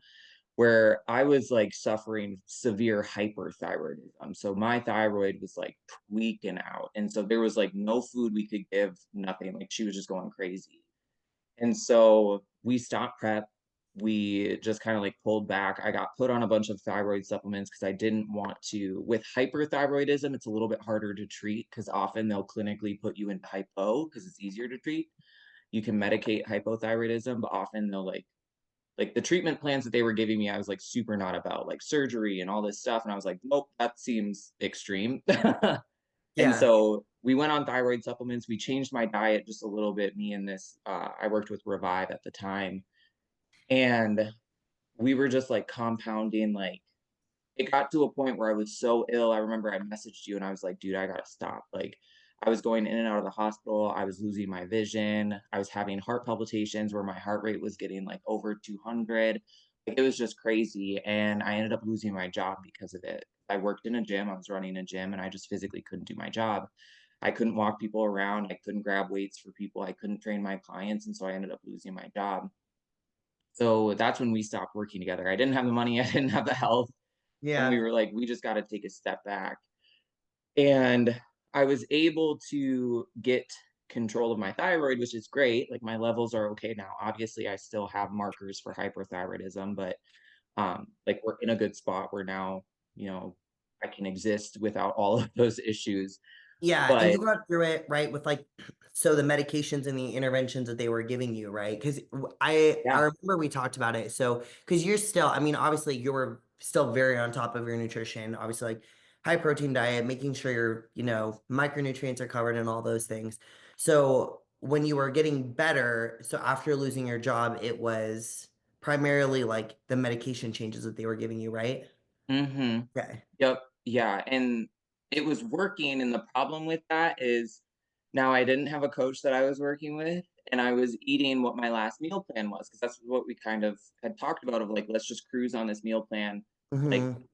where I was like suffering severe hyperthyroidism. So my thyroid was like tweaking out. And so there was like no food we could give, nothing. Like she was just going crazy. And so we stopped prep. We just kind of like pulled back. I got put on a bunch of thyroid supplements because I didn't want to. With hyperthyroidism, it's a little bit harder to treat because often they'll clinically put you into hypo because it's easier to treat. You can medicate hypothyroidism, but often they'll like the treatment plans that they were giving me, I was like super not about like surgery and all this stuff. And I was like, nope, that seems extreme. And Yeah. so we went on thyroid supplements. We changed my diet just a little bit. Me and this, I worked with Revive at the time. And we were just like compounding, like, it got to a point where I was so ill. I remember I messaged you and I was like, dude, I gotta stop. Like, I was going in and out of the hospital. I was losing my vision. I was having heart palpitations where my heart rate was getting like over 200. Like, it was just crazy. And I ended up losing my job because of it. I worked in a gym, I was running a gym, and I just physically couldn't do my job. I couldn't walk people around. I couldn't grab weights for people. I couldn't train my clients. And so I ended up losing my job. So that's when we stopped working together. I didn't have the money. I didn't have the health. And we Yeah. were like, we just got to take a step back. And I was able to get control of my thyroid, which is great. Like my levels are okay now. Obviously, I still have markers for hyperthyroidism, but like we're in a good spot where now, you know, I can exist without all of those issues. Yeah, and But you got through it, right, with like so the medications and the interventions that they were giving you, right? Because I yeah, remember we talked about it. So because you're still, I mean, obviously you were still very on top of your nutrition, obviously like high protein diet, making sure your, micronutrients are covered and all those things. So when you were getting better, so after losing your job, it was primarily like the medication changes that they were giving you, right? mm-hmm. Okay. Yep. Yeah. And it was working. And the problem with that is now I didn't have a coach that I was working with, and I was eating what my last meal plan was, because that's what we kind of had talked about of like, let's just cruise on this meal plan. Like, Mm-hmm.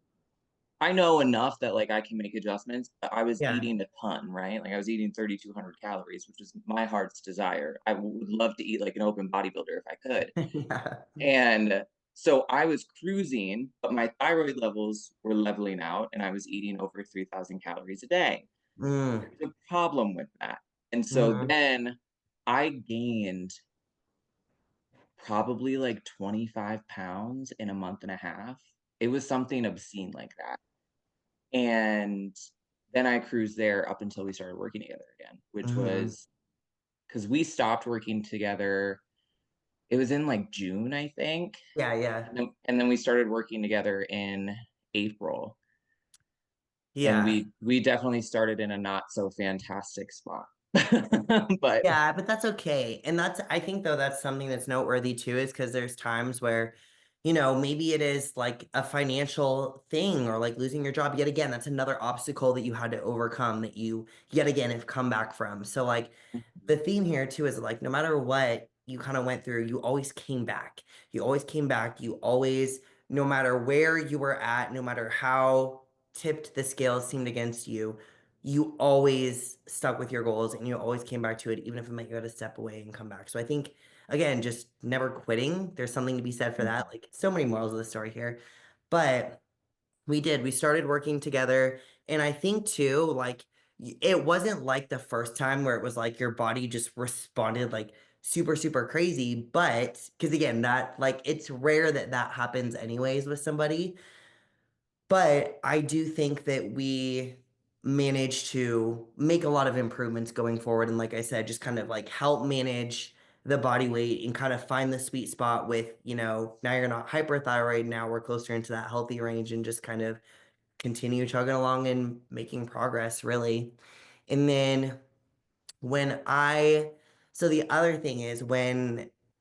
I know enough that like I can make adjustments, but I was Yeah. eating a ton, right? Like I was eating 3,200 calories, which is my heart's desire. I would love to eat like an open bodybuilder if I could. Yeah. And so I was cruising, but my thyroid levels were leveling out and I was eating over 3,000 calories a day. Mm. There's a problem with that. And so Mhm. then I gained probably like 25 pounds in a month and a half. It was something obscene like that. And then I cruised there up until we started working together again, which Mhm. was because we stopped working together. It was in like June, I think. Yeah, yeah. And then we started working together in April. And Yeah. we definitely started in a not so fantastic spot. But Yeah, but that's okay. And that's, I think though, that's something that's noteworthy too, is because there's times where, maybe it is like a financial thing or like losing your job. Yet again, that's another obstacle that you had to overcome that you yet again have come back from. So like the theme here too is like no matter what you kind of went through, you always came back. You always came back. You always, no matter where you were at, no matter how tipped the scales seemed against you, you always stuck with your goals and you always came back to it, even if it meant you had to step away and come back. So I think, again, just never quitting. There's something to be said for that. Like, so many morals of the story here. But we started working together. And I think, too, like, it wasn't like the first time where it was like your body just responded like super, super crazy. But because, again, that like it's rare that that happens anyways with somebody. But I do think that we managed to make a lot of improvements going forward. And like I said, just kind of like help manage the body weight and kind of find the sweet spot with, now you're not hyperthyroid. Now we're closer into that healthy range and just kind of continue chugging along and making progress, really. And then when I so the other thing is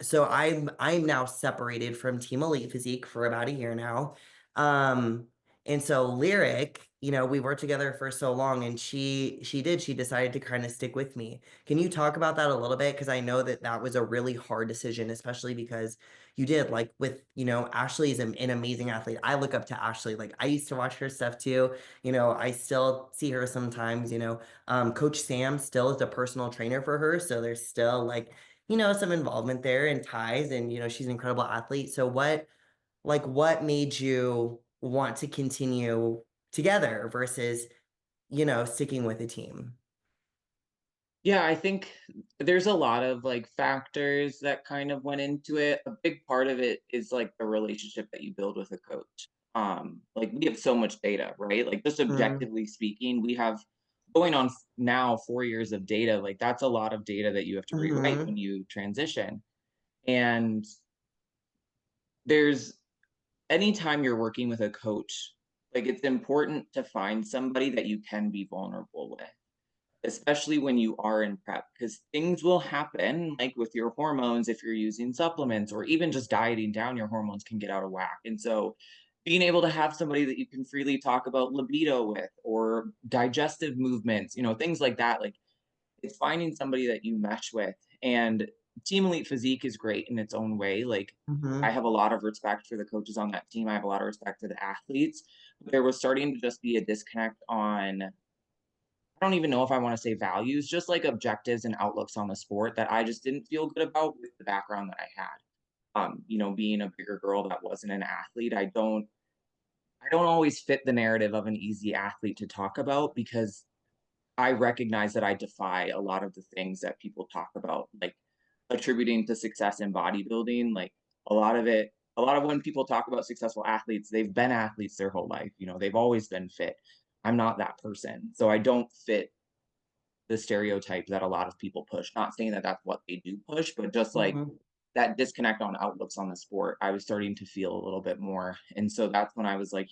so I'm now separated from Team Elite Physique for about a year now. Um and so Lyric, we worked together for so long and she decided to kind of stick with me. Can you talk about that a little bit? Because I know that that was a really hard decision, especially because you did like with, Ashley is an amazing athlete. I look up to Ashley. Like I used to watch her stuff too. I still see her sometimes, Coach Sam still is a personal trainer for her, so there's still like, some involvement there and ties, and she's an incredible athlete. So what made you want to continue together versus, sticking with a team? yeah, I think there's a lot of like factors that kind of went into it. A big part of it is like the relationship that you build with a coach. Like we have so much data, right? Like just Mm, objectively speaking, we have going on now 4 years of data. Like that's a lot of data that you have to rewrite mhm, when you transition. And there's anytime you're working with a coach, like it's important to find somebody that you can be vulnerable with, especially when you are in prep, because things will happen like with your hormones. If you're using supplements or even just dieting down, your hormones can get out of whack. And so being able to have somebody that you can freely talk about libido with or digestive movements, things like that, like it's finding somebody that you mesh with. And Team Elite Physique is great in its own way. Like I mhm, have a lot of respect for the coaches on that team. I have a lot of respect for the athletes. But there was starting to just be a disconnect on, I don't even know if I want to say values, just like objectives and outlooks on the sport that I just didn't feel good about with the background that I had. Being a bigger girl that wasn't an athlete, I don't always fit the narrative of an easy athlete to talk about because I recognize that I defy a lot of the things that people talk about, like attributing to success in bodybuilding. Like a lot of when people talk about successful athletes, they've been athletes their whole life. They've always been fit. I'm not that person. So I don't fit the stereotype that a lot of people push. Not saying that that's what they do push, but just like Mhm. that disconnect on outlooks on the sport, I was starting to feel a little bit more. And so that's when I was like,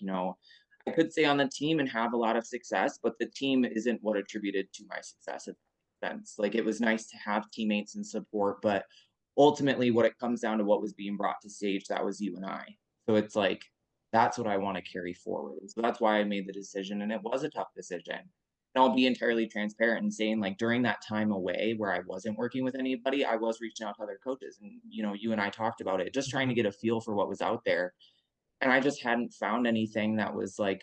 I could stay on the team and have a lot of success, but the team isn't what attributed to my success, if that makes sense. Like it was nice to have teammates and support, but ultimately what it comes down to what was being brought to stage, that was you and I. So it's like that's what I want to carry forward. So that's why I made the decision. And it was a tough decision. And I'll be entirely transparent and saying like during that time away where I wasn't working with anybody, I was reaching out to other coaches and you and I talked about it, just trying to get a feel for what was out there. And I just hadn't found anything that was like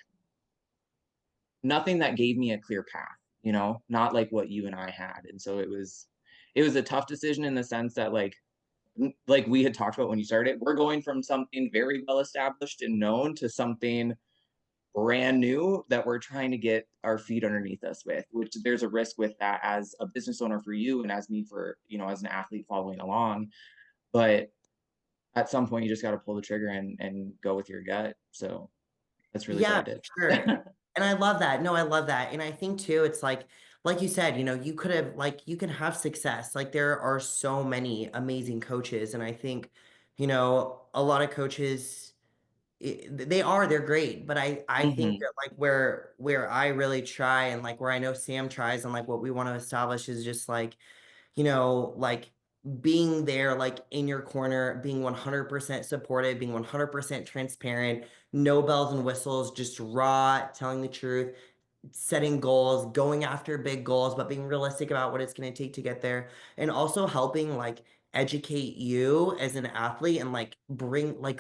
nothing that gave me a clear path, not like what you and I had. And so it was a tough decision in the sense that like we had talked about when you started, we're going from something very well established and known to something brand new that we're trying to get our feet underneath us with, which there's a risk with that as a business owner for you and as me for, as an athlete following along. But at some point you just got to pull the trigger and go with your gut. So that's really what Yeah, I did. for sure. And I love that. No, I love that. And I think too, it's like you said, you could have, like, you can have success. Like, there are so many amazing coaches. And I think, a lot of coaches, they're great. But I think Hmm. that, like, where I really try and, like, where I know Sam tries and, like, what we want to establish is just, like being there, like in your corner, being 100% supportive, being 100% transparent, no bells and whistles, just raw, telling the truth, setting goals, going after big goals, but being realistic about what it's going to take to get there. And also helping like educate you as an athlete and like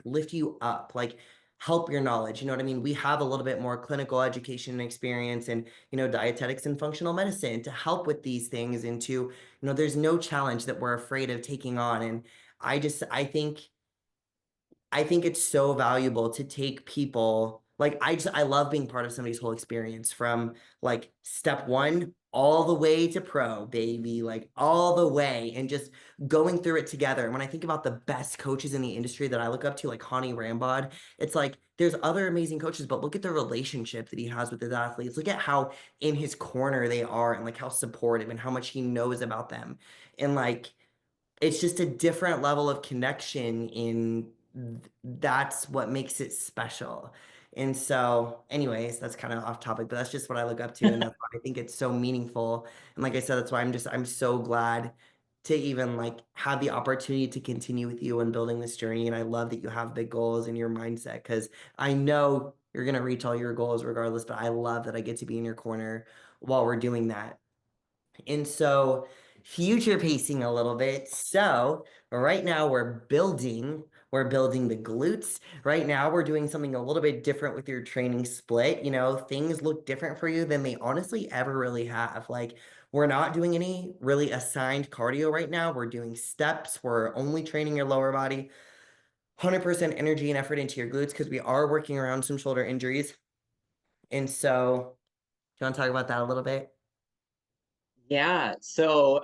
lift you up, like help your knowledge. You know what I mean? We have a little bit more clinical education and experience and, dietetics and functional medicine to help with these things and to, there's no challenge that we're afraid of taking on. And I think it's so valuable to take people like I love being part of somebody's whole experience from like step one all the way to pro, baby, like all the way and just going through it together. And when I think about the best coaches in the industry that I look up to, like Hani Rambod, it's like there's other amazing coaches, but look at the relationship that he has with his athletes. Look at how in his corner they are and like how supportive and how much he knows about them. And like it's just a different level of connection in that's what makes it special. And so, anyways, that's kind of off topic, but that's just what I look up to, and that's why I think it's so meaningful. And like I said, that's why I'm so glad to even like have the opportunity to continue with you and building this journey. And I love that you have big goals in your mindset because I know you're gonna reach all your goals regardless, but I love that I get to be in your corner while we're doing that. And so, future pacing a little bit. So, right now we're building the glutes. Right now we're doing something a little bit different with your training split. Things look different for you than they honestly ever really have. Like, we're not doing any really assigned cardio right now. We're doing steps. We're only training your lower body, 100% energy and effort into your glutes because we are working around some shoulder injuries. And so, do you want to talk about that a little bit? Yeah. So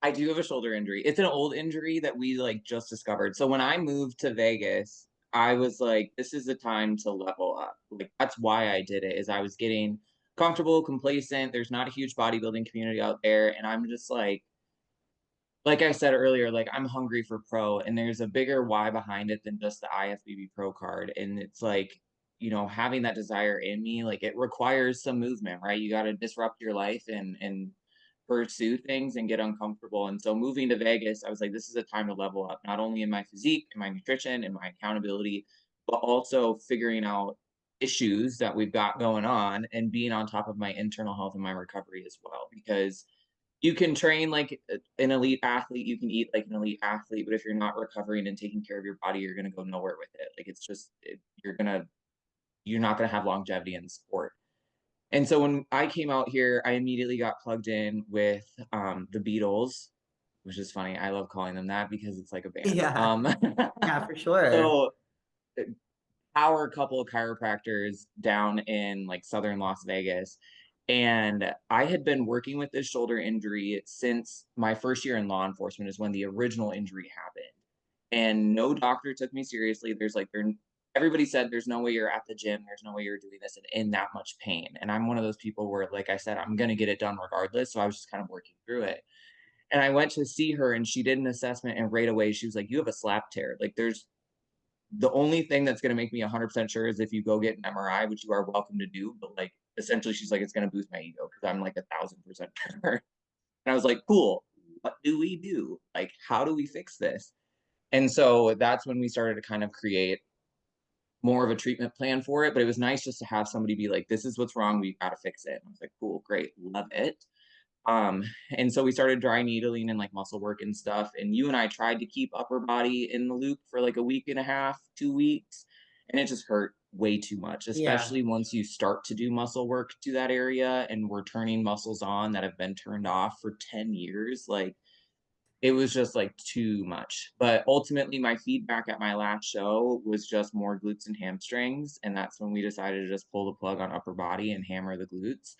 I do have a shoulder injury. It's an old injury that we like just discovered. So when I moved to Vegas, I was like, this is the time to level up. Like that's why I did it, is I was getting comfortable, complacent. There's not a huge bodybuilding community out there. And I'm just like I said earlier, like I'm hungry for pro, and there's a bigger why behind it than just the IFBB pro card. And it's like, having that desire in me, like it requires some movement, right? You got to disrupt your life and pursue things and get uncomfortable. And so moving to Vegas, I was like, this is a time to level up, not only in my physique, in my nutrition, in my accountability, but also figuring out issues that we've got going on and being on top of my internal health and my recovery as well. Because you can train like an elite athlete, you can eat like an elite athlete, but if you're not recovering and taking care of your body, you're going to go nowhere with it. Like it's just, you're not going to have longevity in the sport. And so when I came out here, I immediately got plugged in with the Beatles, which is funny. I love calling them that because it's like a band. Yeah. Yeah, for sure. So our couple of chiropractors down in like southern Las Vegas. And I had been working with this shoulder injury since my first year in law enforcement is when the original injury happened. And no doctor took me seriously. Everybody said there's no way you're at the gym, there's no way you're doing this and in that much pain. And I'm one of those people where, like I said, I'm gonna get it done regardless. So I was just kind of working through it. And I went to see her and she did an assessment and right away she was like, you have a slap tear. Like there's the only thing that's going to make me 100% sure is if you go get an MRI, which you are welcome to do. But like, essentially, she's like, it's going to boost my ego because I'm like 1,000% sure. And I was like, cool. What do we do? Like, how do we fix this? And so that's when we started to kind of create more of a treatment plan for it. But it was nice just to have somebody be like, this is what's wrong. We've got to fix it. And I was like, cool, great, love it. And so we started dry needling and like muscle work and stuff. And you and I tried to keep upper body in the loop for like a week and a half, 2 weeks, and it just hurt way too much, Yeah. especially once you start to do muscle work to that area and we're turning muscles on that have been turned off for 10 years. Like it was just like too much. But ultimately, my feedback at my last show was just more glutes and hamstrings. And that's when we decided to just pull the plug on upper body and hammer the glutes.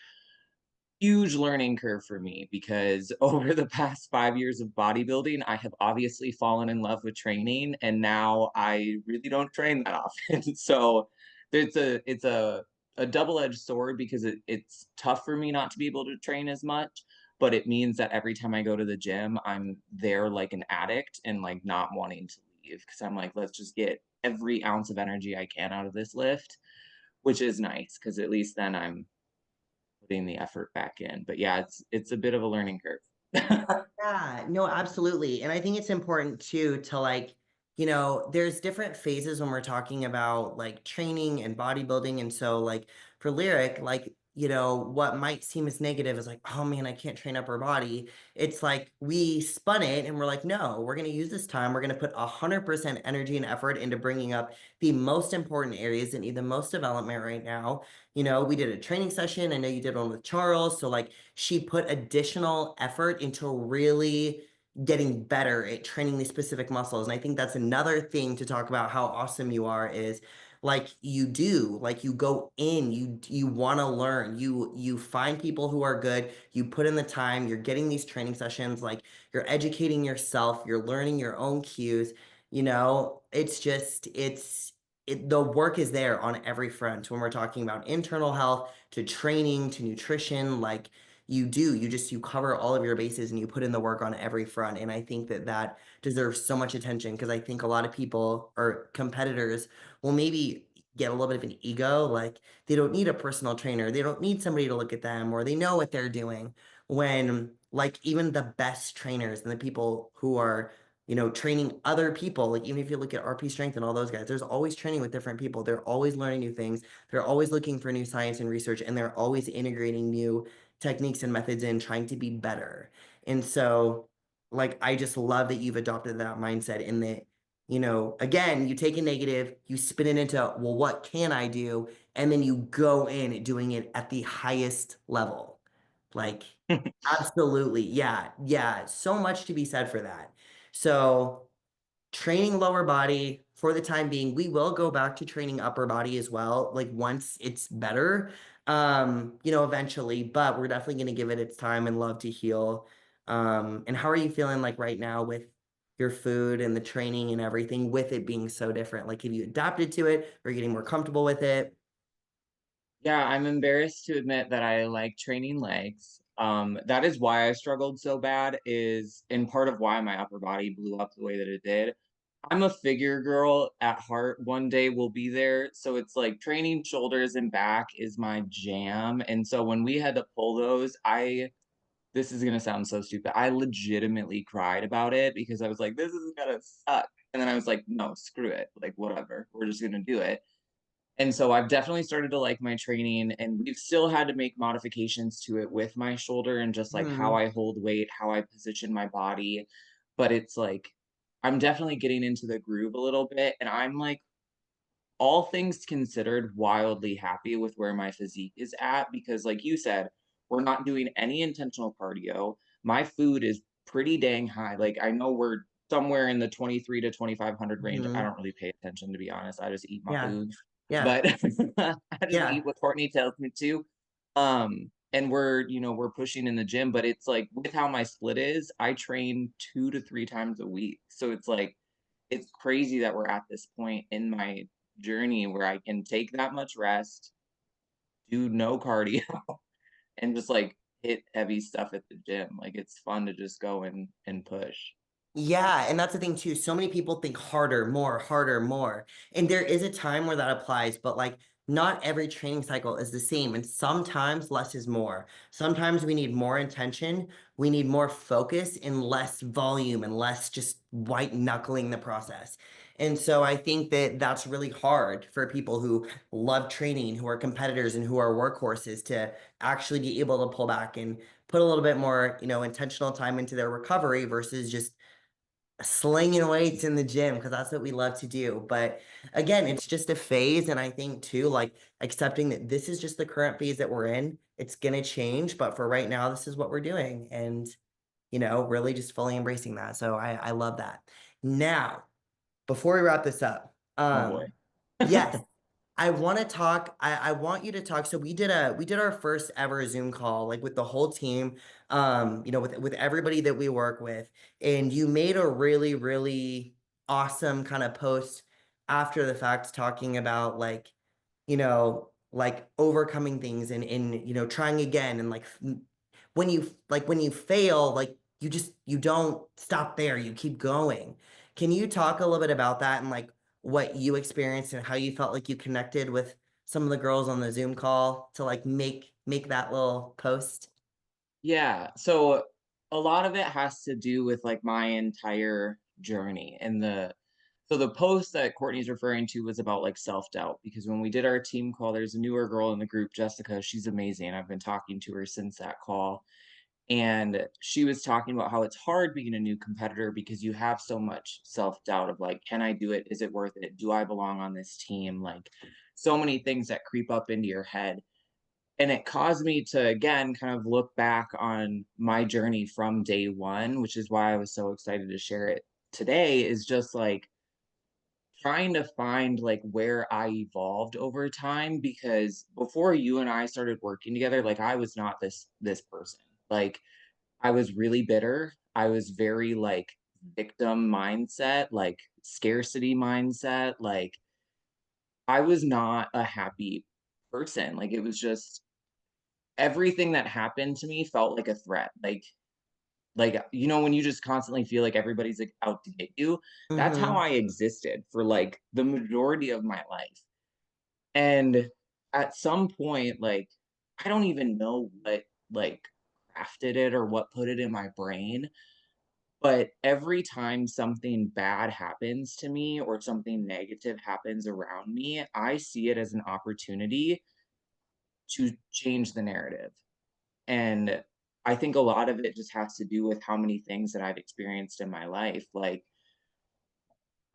Huge learning curve for me because over the past 5 years of bodybuilding, I have obviously fallen in love with training, and now I really don't train that often. So it's a double-edged sword because it's tough for me not to be able to train as much, but it means that every time I go to the gym, I'm there like an addict and like not wanting to leave because I'm like, let's just get every ounce of energy I can out of this lift, which is nice because at least then I'm putting the effort back in. But yeah, it's a bit of a learning curve. Yeah, no, absolutely. And I think it's important too to like, you know, there's different phases when we're talking about like training and bodybuilding. And so like for Lyric, like, you know, what might seem as negative is like, oh man, I can't train upper body. It's like we spun it and we're like, no, we're going to use this time. We're going to put 100% energy and effort into bringing up the most important areas that need the most development right now. You know, we did a training session. I know you did one with Charles. So like she put additional effort into really getting better at training these specific muscles. And I think that's another thing to talk about how awesome you are is like you do, like you go in, you want to learn. You find people who are good, you put in the time, you're getting these training sessions, like you're educating yourself, you're learning your own cues. You know, it's just the work is there on every front when we're talking about internal health to training to nutrition. Like you cover all of your bases and you put in the work on every front. And I think that that deserves so much attention because I think a lot of people or competitors will maybe get a little bit of an ego, like they don't need a personal trainer, they don't need somebody to look at them, or they know what they're doing, when like even the best trainers and the people who are, you know, training other people, like even if you look at RP Strength and all those guys, there's always training with different people. They're always learning new things. They're always looking for new science and research, and they're always integrating new techniques and methods in trying to be better. And so, like, I just love that you've adopted that mindset in that, you know, again, you take a negative, you spin it into, well, what can I do? And then you go in doing it at the highest level. Like, absolutely. Yeah. Yeah. So much to be said for that. So, training lower body for the time being. We will go back to training upper body as well, like once it's better, you know, eventually, but we're definitely going to give it its time and love to heal. And how are you feeling like right now with your food and the training and everything with it being so different? Like, have you adapted to it or getting more comfortable with it? Yeah, I'm embarrassed to admit that I like training legs. That is why I struggled so bad, is in part of why my upper body blew up the way that it did. I'm a figure girl at heart. One day we'll be there. So it's like training shoulders and back is my jam. And so when we had to pull those, this is gonna sound so stupid. I legitimately cried about it because I was like, this is gonna suck. And then I was like, no, screw it. Like, whatever. We're just gonna do it. And so I've definitely started to like my training, and we've still had to make modifications to it with my shoulder and just like how Hmm. I hold weight, how I position my body. But it's like I'm definitely getting into the groove a little bit. And I'm like all things considered, wildly happy with where my physique is at because, like you said, we're not doing any intentional cardio. My food is pretty dang high. Like, I know we're somewhere in the 23 to 2,500 range. I Mhm. don't really pay attention, to be honest. I just eat my Yeah. food, Yeah. but I just Yeah. eat what Courtney tells me to. And we're pushing in the gym, but it's like with how my split is, I train 2 to 3 times a week. So it's like it's crazy that we're at this point in my journey where I can take that much rest, do no cardio, and just like hit heavy stuff at the gym. Like it's fun to just go and push. Yeah, and that's the thing too. So many people think harder, more, harder, more. And there is a time where that applies, but like not every training cycle is the same. And sometimes less is more. Sometimes we need more intention, we need more focus and less volume and less just white knuckling the process. And so I think that that's really hard for people who love training, who are competitors and who are workhorses to actually be able to pull back and put a little bit more, intentional time into their recovery versus just slinging weights in the gym because that's what we love to do. But again, it's just a phase. And I think too, like accepting that this is just the current phase that we're in. It's gonna change, but for right now, this is what we're doing. And really just fully embracing that. So I love that. Now, before we wrap this up, Oh boy. yes, I want to talk. I want you to talk. So we did our first ever Zoom call, like with the whole team, with everybody that we work with, and you made a really, really awesome kind of post after the fact talking about like overcoming things and trying again and when you fail, like you don't stop there, you keep going. Can you talk a little bit about that and like what you experienced and how you felt like you connected with some of the girls on the Zoom call to like make that little post? Yeah. So a lot of it has to do with like my entire journey and the post that Courtney's referring to was about like self-doubt because when we did our team call, there's a newer girl in the group, Jessica. She's amazing. I've been talking to her since that call. And she was talking about how it's hard being a new competitor because you have so much self-doubt of like, can I do it? Is it worth it? Do I belong on this team? Like so many things that creep up into your head. And it caused me to again kind of look back on my journey from day one, which is why I was so excited to share it today, is just like trying to find like where I evolved over time because before you and I started working together, like I was not this person. Like I was really bitter. I was very like victim mindset, like scarcity mindset. Like I was not a happy person. Like it was just everything that happened to me felt like a threat. Like when you just constantly feel like everybody's like out to get you, that's how Mm-hmm. I existed for like the majority of my life. And at some point, like I don't even know what like crafted it or what put it in my brain. But every time something bad happens to me or something negative happens around me, I see it as an opportunity to change the narrative. And I think a lot of it just has to do with how many things that I've experienced in my life. Like,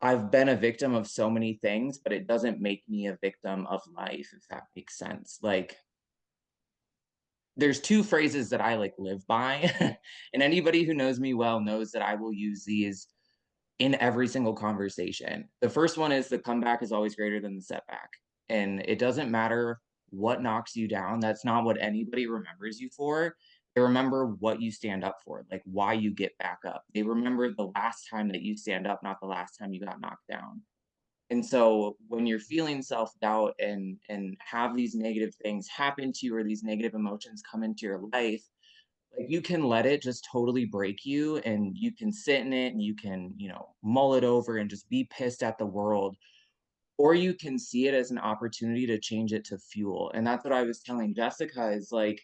I've been a victim of so many things, but it doesn't make me a victim of life, if that makes sense. Like, there's two phrases that I like live by, and anybody who knows me well knows that I will use these in every single conversation. The first one is the comeback is always greater than the setback. And it doesn't matter what knocks you down. That's not what anybody remembers you for. They remember what you stand up for, like why you get back up. They remember the last time that you stand up, not the last time you got knocked down. And so when you're feeling self-doubt and have these negative things happen to you or these negative emotions come into your life, like you can let it just totally break you and you can sit in it and you can mull it over and just be pissed at the world, or you can see it as an opportunity to change it to fuel. And that's what I was telling Jessica is like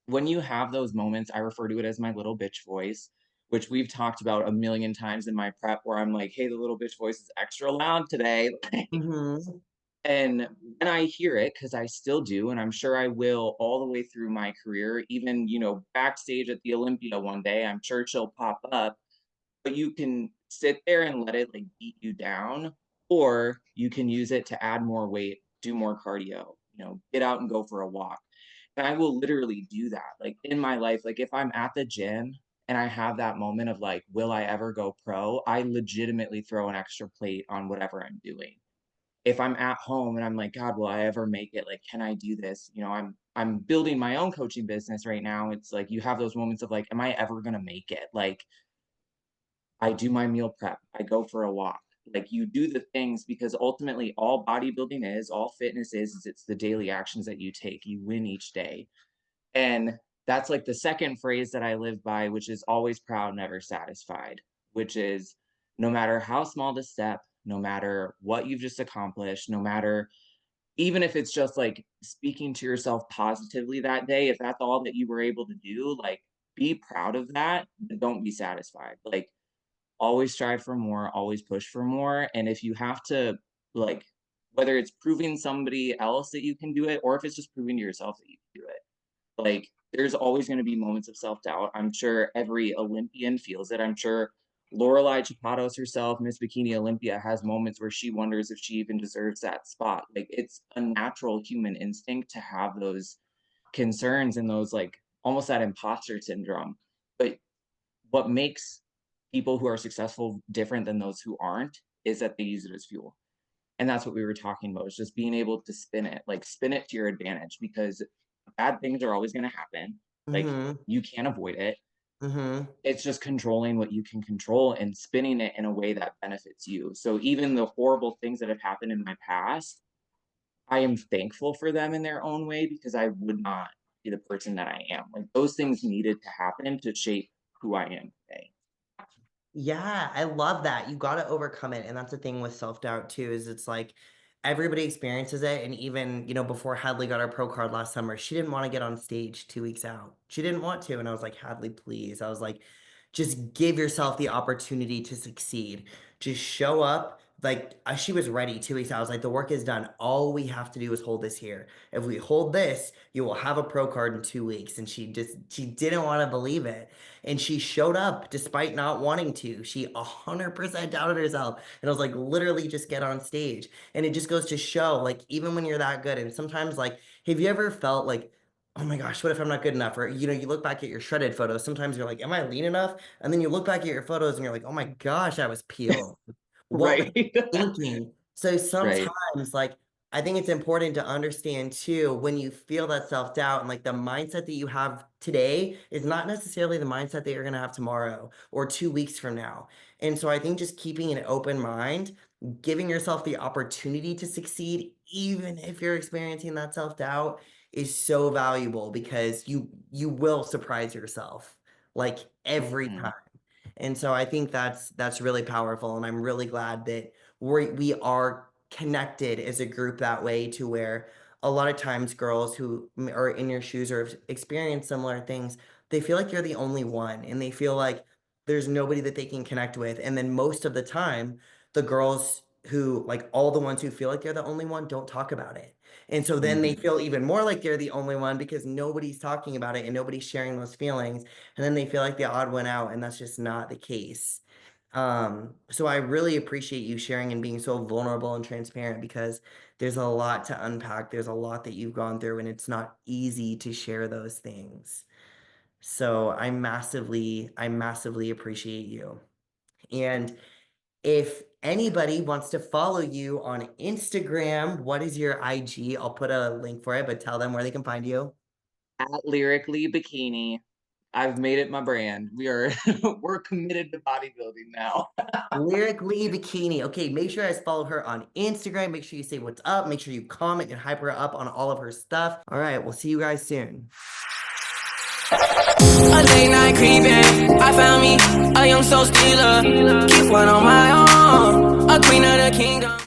when you have those moments, I refer to it as my little bitch voice, which we've talked about a million times in my prep where I'm like, hey, the little bitch voice is extra loud today. Mm-hmm. And when I hear it, because I still do, and I'm sure I will all the way through my career, even, backstage at the Olympia one day, I'm sure she'll pop up, but you can sit there and let it like beat you down. or you can use it to add more weight, do more cardio, get out and go for a walk. And I will literally do that. Like in my life, like if I'm at the gym and I have that moment of like, will I ever go pro? I legitimately throw an extra plate on whatever I'm doing. If I'm at home and I'm like, God, will I ever make it? Like, can I do this? I'm building my own coaching business right now. It's like you have those moments of like, am I ever gonna make it? Like, I do my meal prep, I go for a walk. Like you do the things because ultimately all bodybuilding is, all fitness is it's the daily actions that you take. You win each day. And that's like the second phrase that I live by, which is always proud, never satisfied, which is no matter how small the step, no matter what you've just accomplished, no matter even if it's just like speaking to yourself positively that day, if that's all that you were able to do, like be proud of that, but don't be satisfied. Like always strive for more, always push for more. And if you have to, like, whether it's proving somebody else that you can do it, or if it's just proving to yourself that you can do it, like, there's always going to be moments of self doubt. I'm sure every Olympian feels it. I'm sure Lorelai Chapados herself, Miss Bikini Olympia, has moments where she wonders if she even deserves that spot. Like, it's a natural human instinct to have those concerns and those, like, almost that imposter syndrome. But what makes people who are successful different than those who aren't is that they use it as fuel. And that's what we were talking about, is just being able to spin it to your advantage, because bad things are always going to happen. Like you can't avoid it. It's just controlling what you can control and spinning it in a way that benefits you. So even the horrible things that have happened in my past, I am thankful for them in their own way, because I would not be the person that I am. Like those things needed to happen to shape who I am today. Yeah, I love that. You got to overcome it. And that's the thing with self-doubt too, is it's like everybody experiences it. And even, before Hadley got her pro card last summer, she didn't want to get on stage 2 weeks out. She didn't want to. And I was like, Hadley, please. I was like, just give yourself the opportunity to succeed. Just show up. Like she was ready 2 weeks out. I was like, the work is done. All we have to do is hold this here. If we hold this, you will have a pro card in 2 weeks. And she didn't want to believe it. And she showed up despite not wanting to. She 100% doubted herself. And I was like, literally just get on stage. And it just goes to show, like, even when you're that good, and sometimes, like, have you ever felt like, oh my gosh, what if I'm not good enough? Or, you look back at your shredded photos. Sometimes you're like, am I lean enough? And then you look back at your photos and you're like, oh my gosh, I was peeled. What was I thinking? So sometimes, like, I think it's important to understand too, when you feel that self-doubt, and like the mindset that you have today is not necessarily the mindset that you're going to have tomorrow or 2 weeks from now. And so I think just keeping an open mind, giving yourself the opportunity to succeed, even if you're experiencing that self-doubt, is so valuable, because you will surprise yourself like every time. And so I think that's really powerful. And I'm really glad that we are connected as a group that way, to where a lot of times girls who are in your shoes or have experienced similar things, they feel like you're the only one, and they feel like there's nobody that they can connect with. And then most of the time, the girls who, like, all the ones who feel like they're the only one, don't talk about it. And so then they feel even more like they're the only one, because nobody's talking about it and nobody's sharing those feelings. And then they feel like the odd one out, and that's just not the case. So I really appreciate you sharing and being so vulnerable and transparent, because there's a lot to unpack. There's a lot that you've gone through, and it's not easy to share those things. So I massively appreciate you. And if anybody wants to follow you on Instagram, what is your IG? I'll put a link for it, but tell them where they can find you. At Lyrically Bikini. I've made it my brand. We're committed to bodybuilding now. Lyrically Bikini. Okay, make sure you guys follow her on Instagram. Make sure you say what's up. Make sure you comment and hype her up on all of her stuff. All right, we'll see you guys soon. A late night creeping, I found me a young soul stealer. Keep one on my own, a queen of the kingdom.